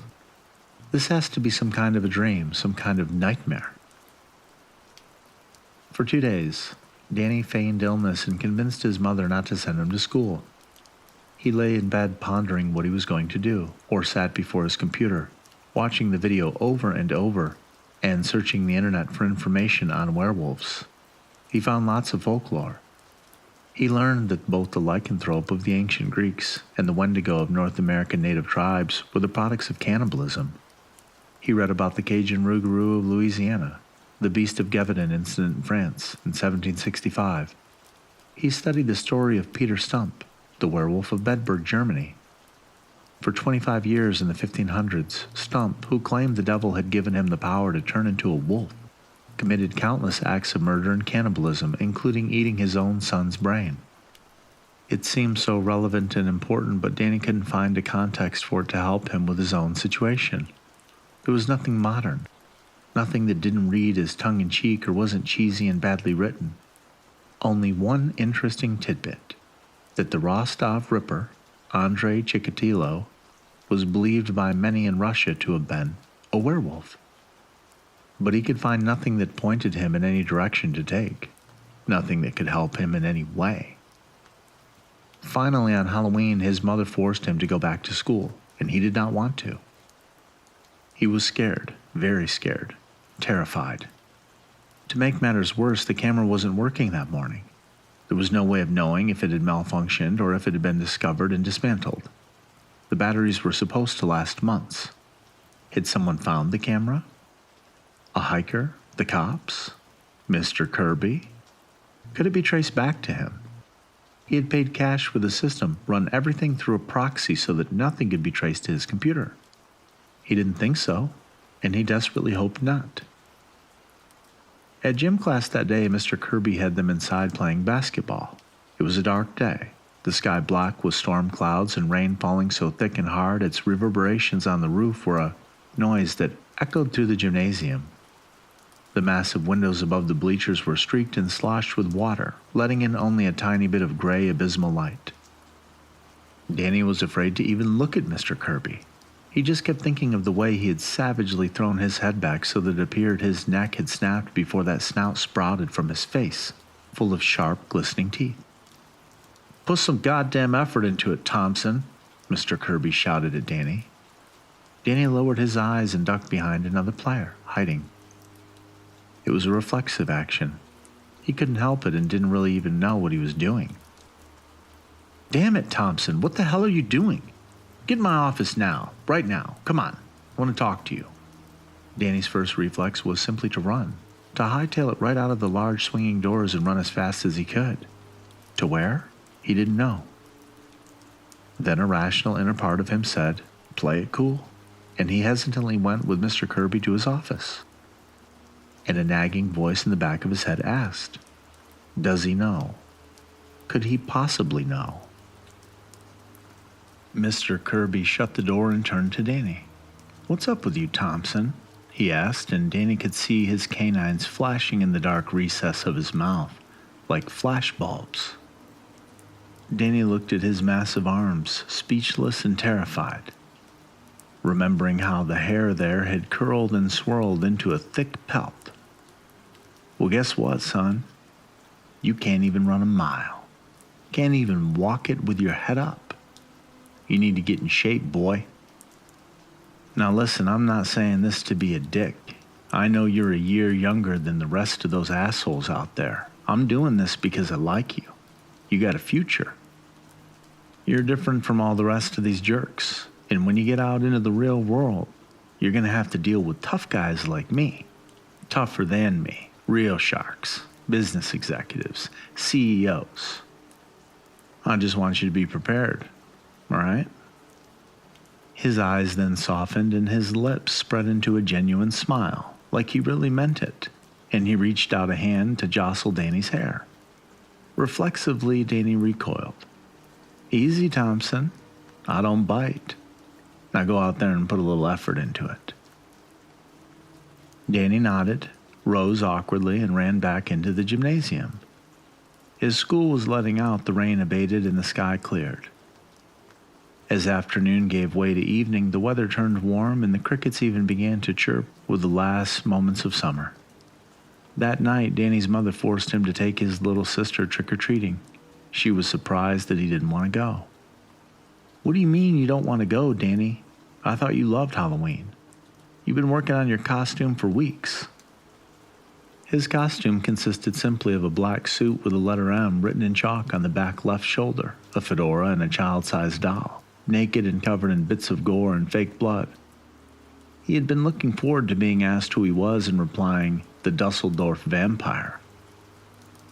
This has to be some kind of a dream, some kind of nightmare. For 2 days, Danny feigned illness and convinced his mother not to send him to school. He lay in bed pondering what he was going to do, or sat before his computer, watching the video over and over, and searching the internet for information on werewolves. He found lots of folklore. He learned that both the lycanthrope of the ancient Greeks and the Wendigo of North American native tribes were the products of cannibalism. He read about the Cajun rougarou of Louisiana, the Beast of Gévaudan incident in France in 1765. He studied the story of Peter Stump, the werewolf of Bedburg, Germany. For 25 years in the 1500s, Stump, who claimed the devil had given him the power to turn into a wolf, committed countless acts of murder and cannibalism, including eating his own son's brain. It seemed so relevant and important, but Danny couldn't find a context for it to help him with his own situation. There was nothing modern, nothing that didn't read as tongue-in-cheek or wasn't cheesy and badly written. Only one interesting tidbit, that the Rostov Ripper, Andrei Chikatilo, was believed by many in Russia to have been a werewolf. But he could find nothing that pointed him in any direction to take, nothing that could help him in any way. Finally, on Halloween, his mother forced him to go back to school, and he did not want to. He was scared, very scared, terrified. To make matters worse, the camera wasn't working that morning. There was no way of knowing if it had malfunctioned or if it had been discovered and dismantled. The batteries were supposed to last months. Had someone found the camera? A hiker? The cops? Mr. Kirby? Could it be traced back to him? He had paid cash for the system, run everything through a proxy so that nothing could be traced to his computer. He didn't think so, and he desperately hoped not. At gym class that day, Mr. Kirby had them inside playing basketball. It was a dark day, the sky black with storm clouds and rain falling so thick and hard its reverberations on the roof were a noise that echoed through the gymnasium. The massive windows above the bleachers were streaked and sloshed with water, letting in only a tiny bit of gray, abysmal light. Danny was afraid to even look at Mr. Kirby. He just kept thinking of the way he had savagely thrown his head back so that it appeared his neck had snapped before that snout sprouted from his face, full of sharp, glistening teeth. "Put some goddamn effort into it, Thompson," Mr. Kirby shouted at Danny. Danny lowered his eyes and ducked behind another player, hiding. It was a reflexive action. He couldn't help it and didn't really even know what he was doing. "Damn it, Thompson, what the hell are you doing? Get in my office now, right now. Come on, I want to talk to you." Danny's first reflex was simply to run, to hightail it right out of the large swinging doors and run as fast as he could. To where? He didn't know. Then a rational inner part of him said, "Play it cool," and he hesitantly went with Mr. Kirby to his office. And a nagging voice in the back of his head asked, "Does he know? Could he possibly know?" Mr. Kirby shut the door and turned to Danny. "What's up with you, Thompson?" he asked, and Danny could see his canines flashing in the dark recess of his mouth, like flash bulbs. Danny looked at his massive arms, speechless and terrified, remembering how the hair there had curled and swirled into a thick pelt. "Well, guess what, son? You can't even run a mile. Can't even walk it with your head up. You need to get in shape, boy." Now listen, I'm not saying this to be a dick. I know you're a year younger than the rest of those assholes out there. I'm doing this because I like you. You got a future. You're different from all the rest of these jerks. And when you get out into the real world, you're going to have to deal with tough guys like me. Tougher than me. Real sharks. Business executives. CEOs. I just want you to be prepared. All right? His eyes then softened and his lips spread into a genuine smile, like he really meant it, and he reached out a hand to jostle Danny's hair. Reflexively, Danny recoiled. "Easy, Thompson. I don't bite. Now go out there and put a little effort into it." Danny nodded, rose awkwardly, and ran back into the gymnasium. His school was letting out, the rain abated and the sky cleared. As afternoon gave way to evening, the weather turned warm and the crickets even began to chirp with the last moments of summer. That night, Danny's mother forced him to take his little sister trick-or-treating. She was surprised that he didn't want to go. "What do you mean you don't want to go, Danny? I thought you loved Halloween. You've been working on your costume for weeks." His costume consisted simply of a black suit with a letter M written in chalk on the back left shoulder, a fedora, and a child-sized doll, naked and covered in bits of gore and fake blood. He had been looking forward to being asked who he was and replying, "The Dusseldorf vampire."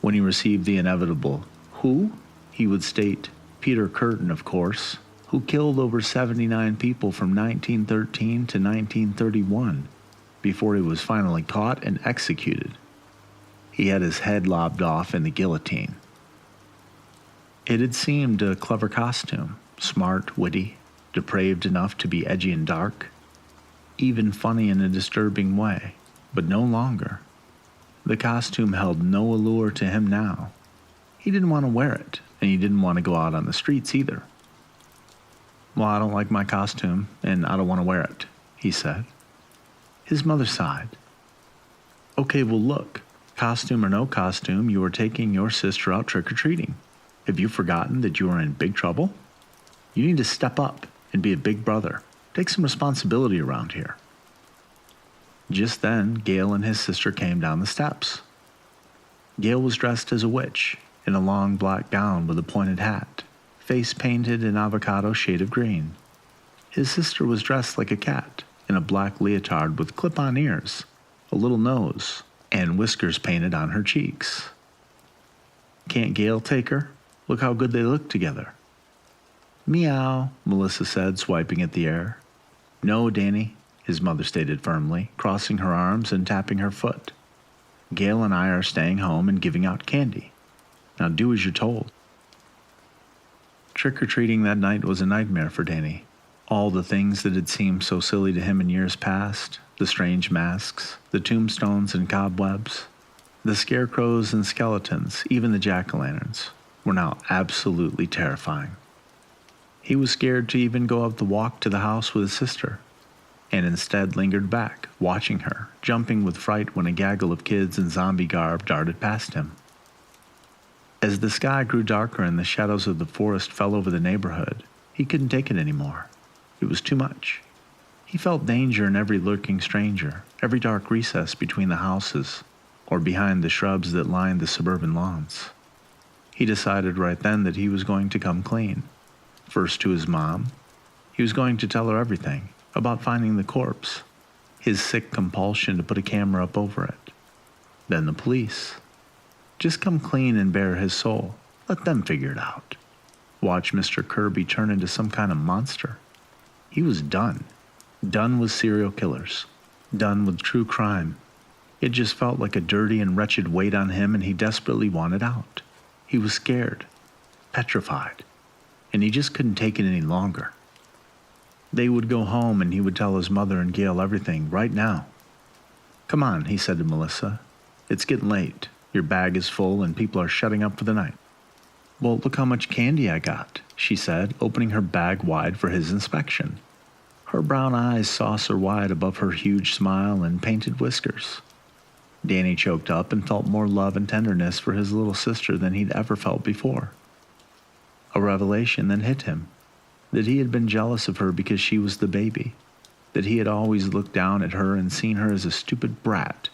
When he received the inevitable, "Who?" he would state, "Peter Curtin, of course, who killed over 79 people from 1913 to 1931 before he was finally caught and executed. He had his head lopped off in the guillotine." It had seemed a clever costume, smart, witty, depraved enough to be edgy and dark, even funny in a disturbing way, but no longer. The costume held no allure to him now. He didn't want to wear it, and he didn't want to go out on the streets either. "Well, I don't like my costume, and I don't want to wear it," he said. His mother sighed. "Okay, well look, costume or no costume, you are taking your sister out trick-or-treating. Have you forgotten that you are in big trouble? You need to step up and be a big brother. Take some responsibility around here." Just then, Gale and his sister came down the steps. Gale was dressed as a witch, in a long black gown with a pointed hat, face painted an avocado shade of green. His sister was dressed like a cat, in a black leotard with clip-on ears, a little nose, and whiskers painted on her cheeks. "Can't Gale take her? Look how good they look together." "Meow," Melissa said, swiping at the air. "No, Danny," his mother stated firmly, crossing her arms and tapping her foot. "Gale and I are staying home and giving out candy. Now do as you're told." Trick-or-treating that night was a nightmare for Danny. All the things that had seemed so silly to him in years past, the strange masks, the tombstones and cobwebs, the scarecrows and skeletons, even the jack-o'-lanterns, were now absolutely terrifying. He was scared to even go up the walk to the house with his sister, and instead lingered back, watching her, jumping with fright when a gaggle of kids in zombie garb darted past him. As the sky grew darker and the shadows of the forest fell over the neighborhood, he couldn't take it anymore. It was too much. He felt danger in every lurking stranger, every dark recess between the houses, or behind the shrubs that lined the suburban lawns. He decided right then that he was going to come clean. First to his mom. He was going to tell her everything about finding the corpse, his sick compulsion to put a camera up over it. Then the police. Just come clean and bare his soul. Let them figure it out. Watch Mr. Kirby turn into some kind of monster. He was done. Done with serial killers. Done with true crime. It just felt like a dirty and wretched weight on him, and he desperately wanted out. He was scared. Petrified. And he just couldn't take it any longer. They would go home and he would tell his mother and Gail everything right now. Come on, he said to Melissa. It's getting late. Your bag is full and people are shutting up for the night. Well, look how much candy I got, she said, opening her bag wide for his inspection. Her brown eyes saucer-wide above her huge smile and painted whiskers. Danny choked up and felt more love and tenderness for his little sister than he'd ever felt before. A revelation then hit him, that he had been jealous of her because she was the baby, that he had always looked down at her and seen her as a stupid brat,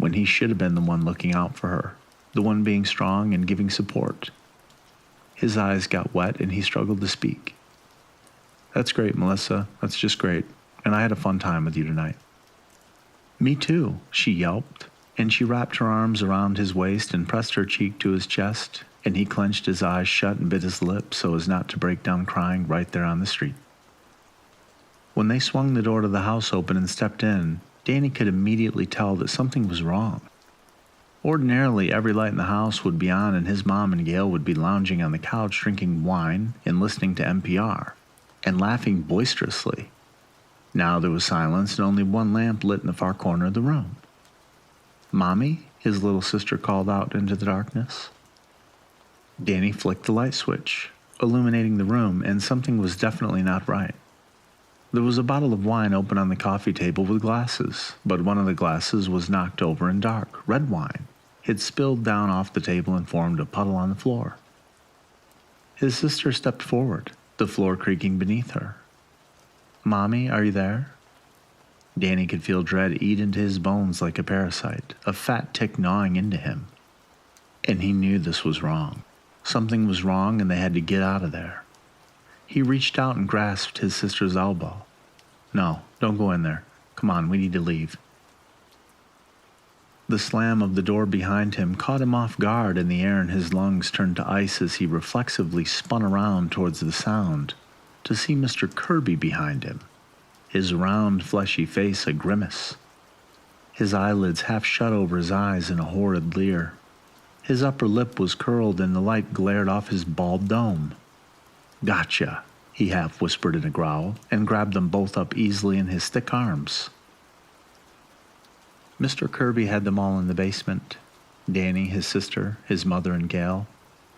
when he should have been the one looking out for her, the one being strong and giving support. His eyes got wet and he struggled to speak. That's great, Melissa. That's just great. And I had a fun time with you tonight. Me too, she yelped, and she wrapped her arms around his waist and pressed her cheek to his chest, and he clenched his eyes shut and bit his lip so as not to break down crying right there on the street. When they swung the door to the house open and stepped in, Danny could immediately tell that something was wrong. Ordinarily, every light in the house would be on and his mom and Gail would be lounging on the couch drinking wine and listening to NPR, and laughing boisterously. Now there was silence and only one lamp lit in the far corner of the room. Mommy, his little sister called out into the darkness. Danny flicked the light switch, illuminating the room, and something was definitely not right. There was a bottle of wine open on the coffee table with glasses, but one of the glasses was knocked over and dark, red wine. It spilled down off the table and formed a puddle on the floor. His sister stepped forward, the floor creaking beneath her. Mommy, are you there? Danny could feel dread eat into his bones like a parasite, a fat tick gnawing into him. And he knew this was wrong. Something was wrong and they had to get out of there. He reached out and grasped his sister's elbow. No, don't go in there. Come on, we need to leave. The slam of the door behind him caught him off guard and the air in his lungs turned to ice as he reflexively spun around towards the sound to see Mr. Kirby behind him, his round, fleshy face a grimace. His eyelids half shut over his eyes in a horrid leer. His upper lip was curled and the light glared off his bald dome. Gotcha, he half whispered in a growl, and grabbed them both up easily in his thick arms. Mr. Kirby had them all in the basement. Danny, his sister, his mother, and Gail,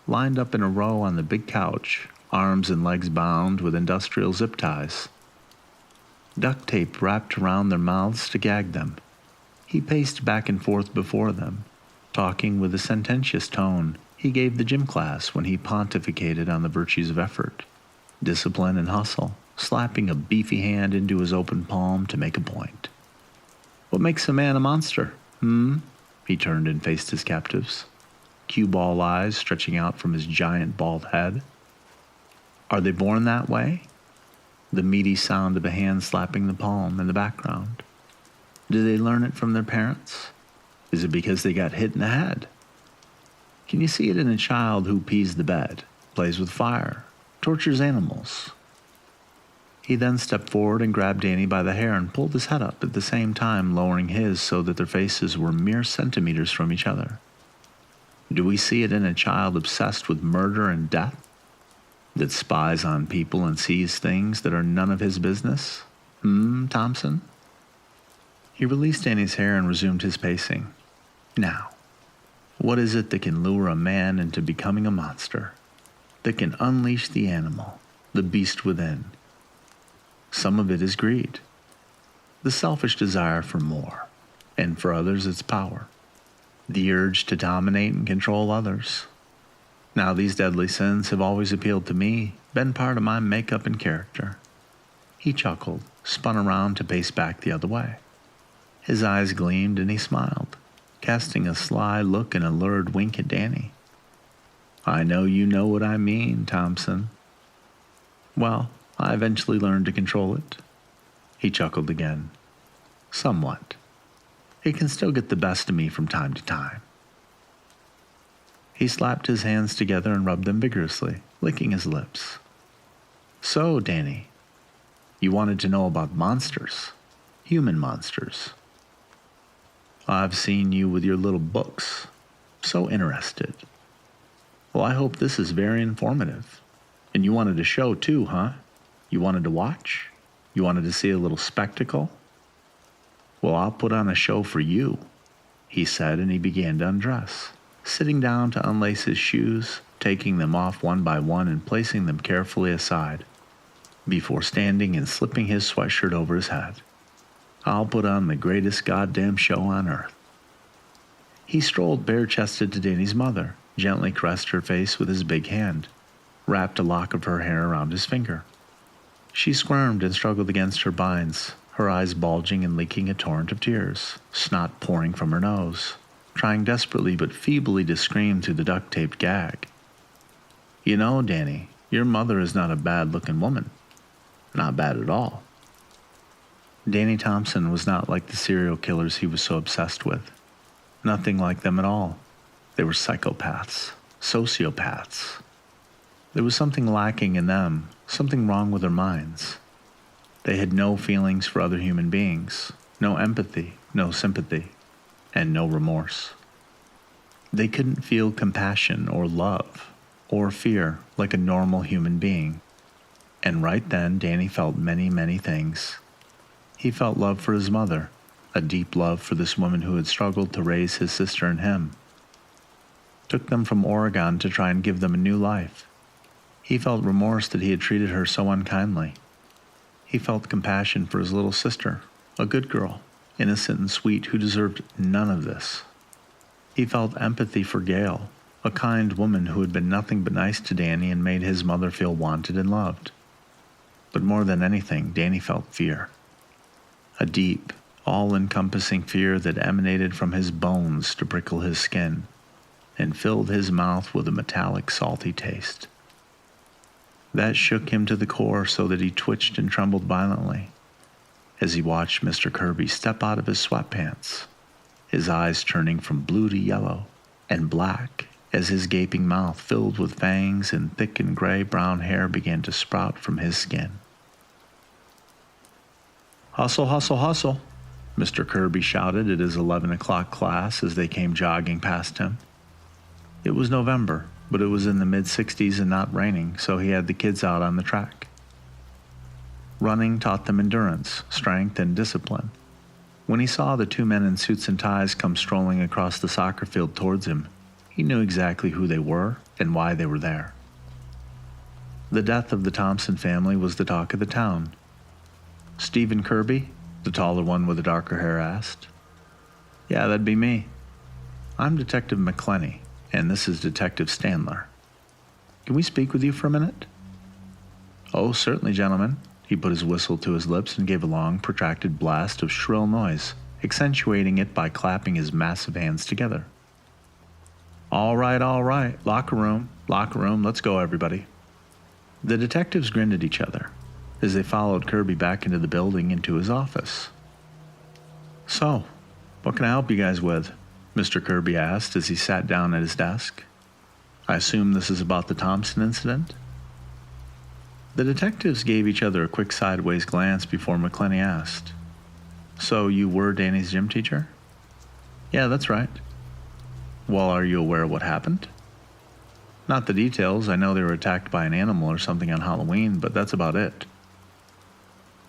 lined up in a row on the big couch, arms and legs bound with industrial zip ties. Duct tape wrapped around their mouths to gag them. He paced back and forth before them, talking with a sententious tone he gave the gym class when he pontificated on the virtues of effort, discipline, and hustle, slapping a beefy hand into his open palm to make a point. What makes a man a monster, He turned and faced his captives, cue ball eyes stretching out from his giant bald head. Are they born that way? The meaty sound of a hand slapping the palm in the background. Do they learn it from their parents? Is it because they got hit in the head? Can you see it in a child who pees the bed, plays with fire, tortures animals? He then stepped forward and grabbed Danny by the hair and pulled his head up, at the same time lowering his so that their faces were mere centimeters from each other. Do we see it in a child obsessed with murder and death? that spies on people and sees things that are none of his business? Thompson? He released Danny's hair and resumed his pacing. Now, what is it that can lure a man into becoming a monster? That can unleash the animal, the beast within? Some of it is greed, the selfish desire for more, and for others it's power, the urge to dominate and control others. Now, these deadly sins have always appealed to me, been part of my makeup and character. He chuckled, spun around to pace back the other way. His eyes gleamed and he smiled, casting a sly look and a lurid wink at Danny. I know you know what I mean, Thompson. Well, I eventually learned to control it. He chuckled again. Somewhat. It can still get the best of me from time to time. He slapped his hands together and rubbed them vigorously, licking his lips. So, Danny, you wanted to know about monsters, human monsters. I've seen you with your little books. So interested. Well, I hope this is very informative. And you wanted a show too, huh? You wanted to watch? You wanted to see a little spectacle? Well, I'll put on a show for you, he said, and he began to undress, sitting down to unlace his shoes, taking them off one by one and placing them carefully aside, before standing and slipping his sweatshirt over his head. I'll put on the greatest goddamn show on earth. He strolled bare-chested to Danny's mother, gently caressed her face with his big hand, wrapped a lock of her hair around his finger. She squirmed and struggled against her binds, her eyes bulging and leaking a torrent of tears, snot pouring from her nose, trying desperately but feebly to scream through the duct-taped gag. You know, Danny, your mother is not a bad-looking woman. Not bad at all. Danny Thompson was not like the serial killers he was so obsessed with. Nothing like them at all. They were psychopaths, sociopaths. There was something lacking in them, something wrong with their minds. They had no feelings for other human beings, no empathy, no sympathy, and no remorse. They couldn't feel compassion or love or fear like a normal human being. And right then, Danny felt many, many things. He felt love for his mother, a deep love for this woman who had struggled to raise his sister and him. Took them from Oregon to try and give them a new life. He felt remorse that he had treated her so unkindly. He felt compassion for his little sister, a good girl, innocent and sweet, who deserved none of this. He felt empathy for Gail, a kind woman who had been nothing but nice to Danny and made his mother feel wanted and loved. But more than anything, Danny felt fear. A deep, all-encompassing fear that emanated from his bones to prickle his skin and filled his mouth with a metallic, salty taste. That shook him to the core so that he twitched and trembled violently as he watched Mr. Kirby step out of his sweatpants, his eyes turning from blue to yellow and black as his gaping mouth filled with fangs and thick and gray-brown hair began to sprout from his skin. Hustle, hustle, hustle, Mr. Kirby shouted at his 11 o'clock class as they came jogging past him. It was November, but it was in the mid-60s and not raining, so he had the kids out on the track. Running taught them endurance, strength, and discipline. When he saw the two men in suits and ties come strolling across the soccer field towards him, he knew exactly who they were and why they were there. The death of the Thompson family was the talk of the town. Stephen Kirby, the taller one with the darker hair, asked. Yeah, that'd be me. I'm Detective McClenny, and this is Detective Standler. Can we speak with you for a minute? Oh, certainly, gentlemen. He put his whistle to his lips and gave a long, protracted blast of shrill noise, accentuating it by clapping his massive hands together. All right, locker room, let's go, everybody. The detectives grinned at each other as they followed Kirby back into the building into his office. So, what can I help you guys with? Mr. Kirby asked as he sat down at his desk. I assume this is about the Thompson incident? The detectives gave each other a quick sideways glance before McClenny asked, So you were Danny's gym teacher? Yeah, that's right. Well, are you aware of what happened? Not the details. I know they were attacked by an animal or something on Halloween, but that's about it.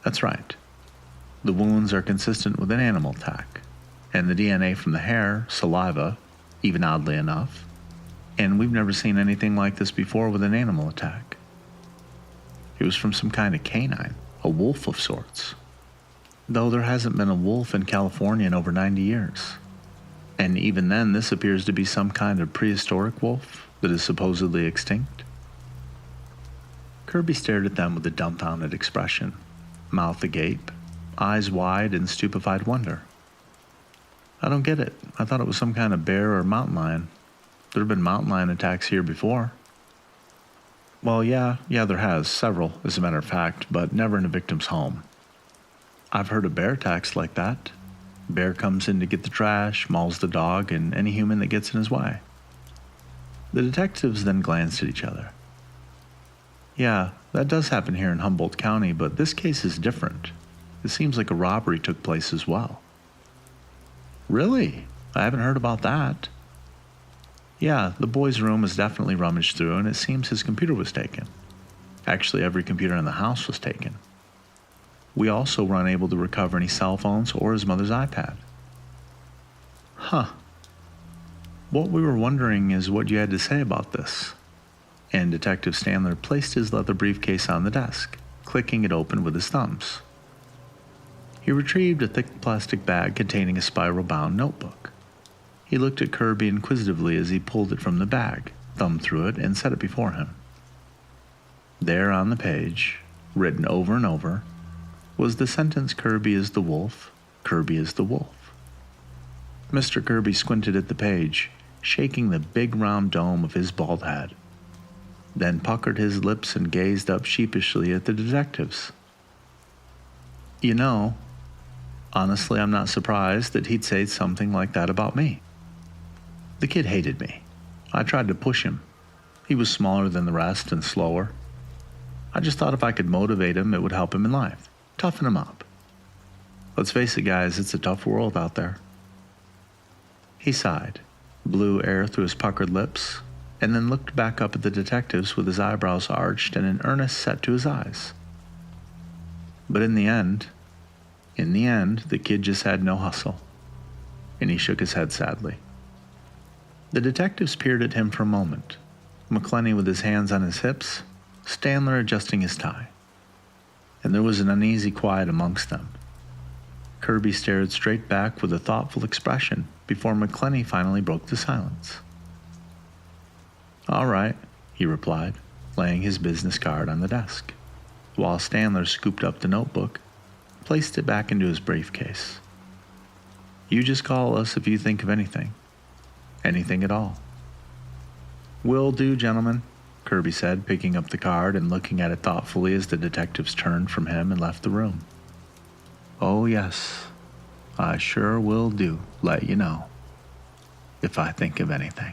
That's right. The wounds are consistent with an animal attack, and the DNA from the hair, saliva, even oddly enough, and we've never seen anything like this before with an animal attack. It was from some kind of canine, a wolf of sorts. Though there hasn't been a wolf in California in over 90 years. And even then, this appears to be some kind of prehistoric wolf that is supposedly extinct. Kirby stared at them with a dumbfounded expression, mouth agape, eyes wide in stupefied wonder. I don't get it. I thought it was some kind of bear or mountain lion. There have been mountain lion attacks here before. Well, yeah, there has, several, as a matter of fact, but never in a victim's home. I've heard of bear attacks like that. Bear comes in to get the trash, mauls the dog, and any human that gets in his way. The detectives then glanced at each other. Yeah, that does happen here in Humboldt County, but this case is different. It seems like a robbery took place as well. Really? I haven't heard about that. Yeah, the boy's room was definitely rummaged through, and it seems his computer was taken. Actually, every computer in the house was taken. We also were unable to recover any cell phones or his mother's iPad. Huh. What we were wondering is what you had to say about this. And Detective Stanler placed his leather briefcase on the desk, clicking it open with his thumbs. He retrieved a thick plastic bag containing a spiral-bound notebook. He looked at Kirby inquisitively as he pulled it from the bag, thumbed through it, and set it before him. There on the page, written over and over, was the sentence, Kirby is the wolf, Kirby is the wolf. Mr. Kirby squinted at the page, shaking the big round dome of his bald head, then puckered his lips and gazed up sheepishly at the detectives. You know, honestly, I'm not surprised that he'd say something like that about me. The kid hated me. I tried to push him. He was smaller than the rest and slower. I just thought if I could motivate him, it would help him in life. Toughen him up. Let's face it, guys, it's a tough world out there. He sighed, blew air through his puckered lips, and then looked back up at the detectives with his eyebrows arched and an earnest set to his eyes. But in the end, the kid just had no hustle, and he shook his head sadly. The detectives peered at him for a moment, McClenny with his hands on his hips, Stanler adjusting his tie. And there was an uneasy quiet amongst them. Kirby stared straight back with a thoughtful expression before McClenny finally broke the silence. All right, he replied, laying his business card on the desk, while Stanler scooped up the notebook, placed it back into his briefcase. You just call us if you think of anything. Anything at all. Will do, gentlemen, Kirby said, picking up the card and looking at it thoughtfully as the detectives turned from him and left the room. Oh yes, I sure will do let you know if I think of anything.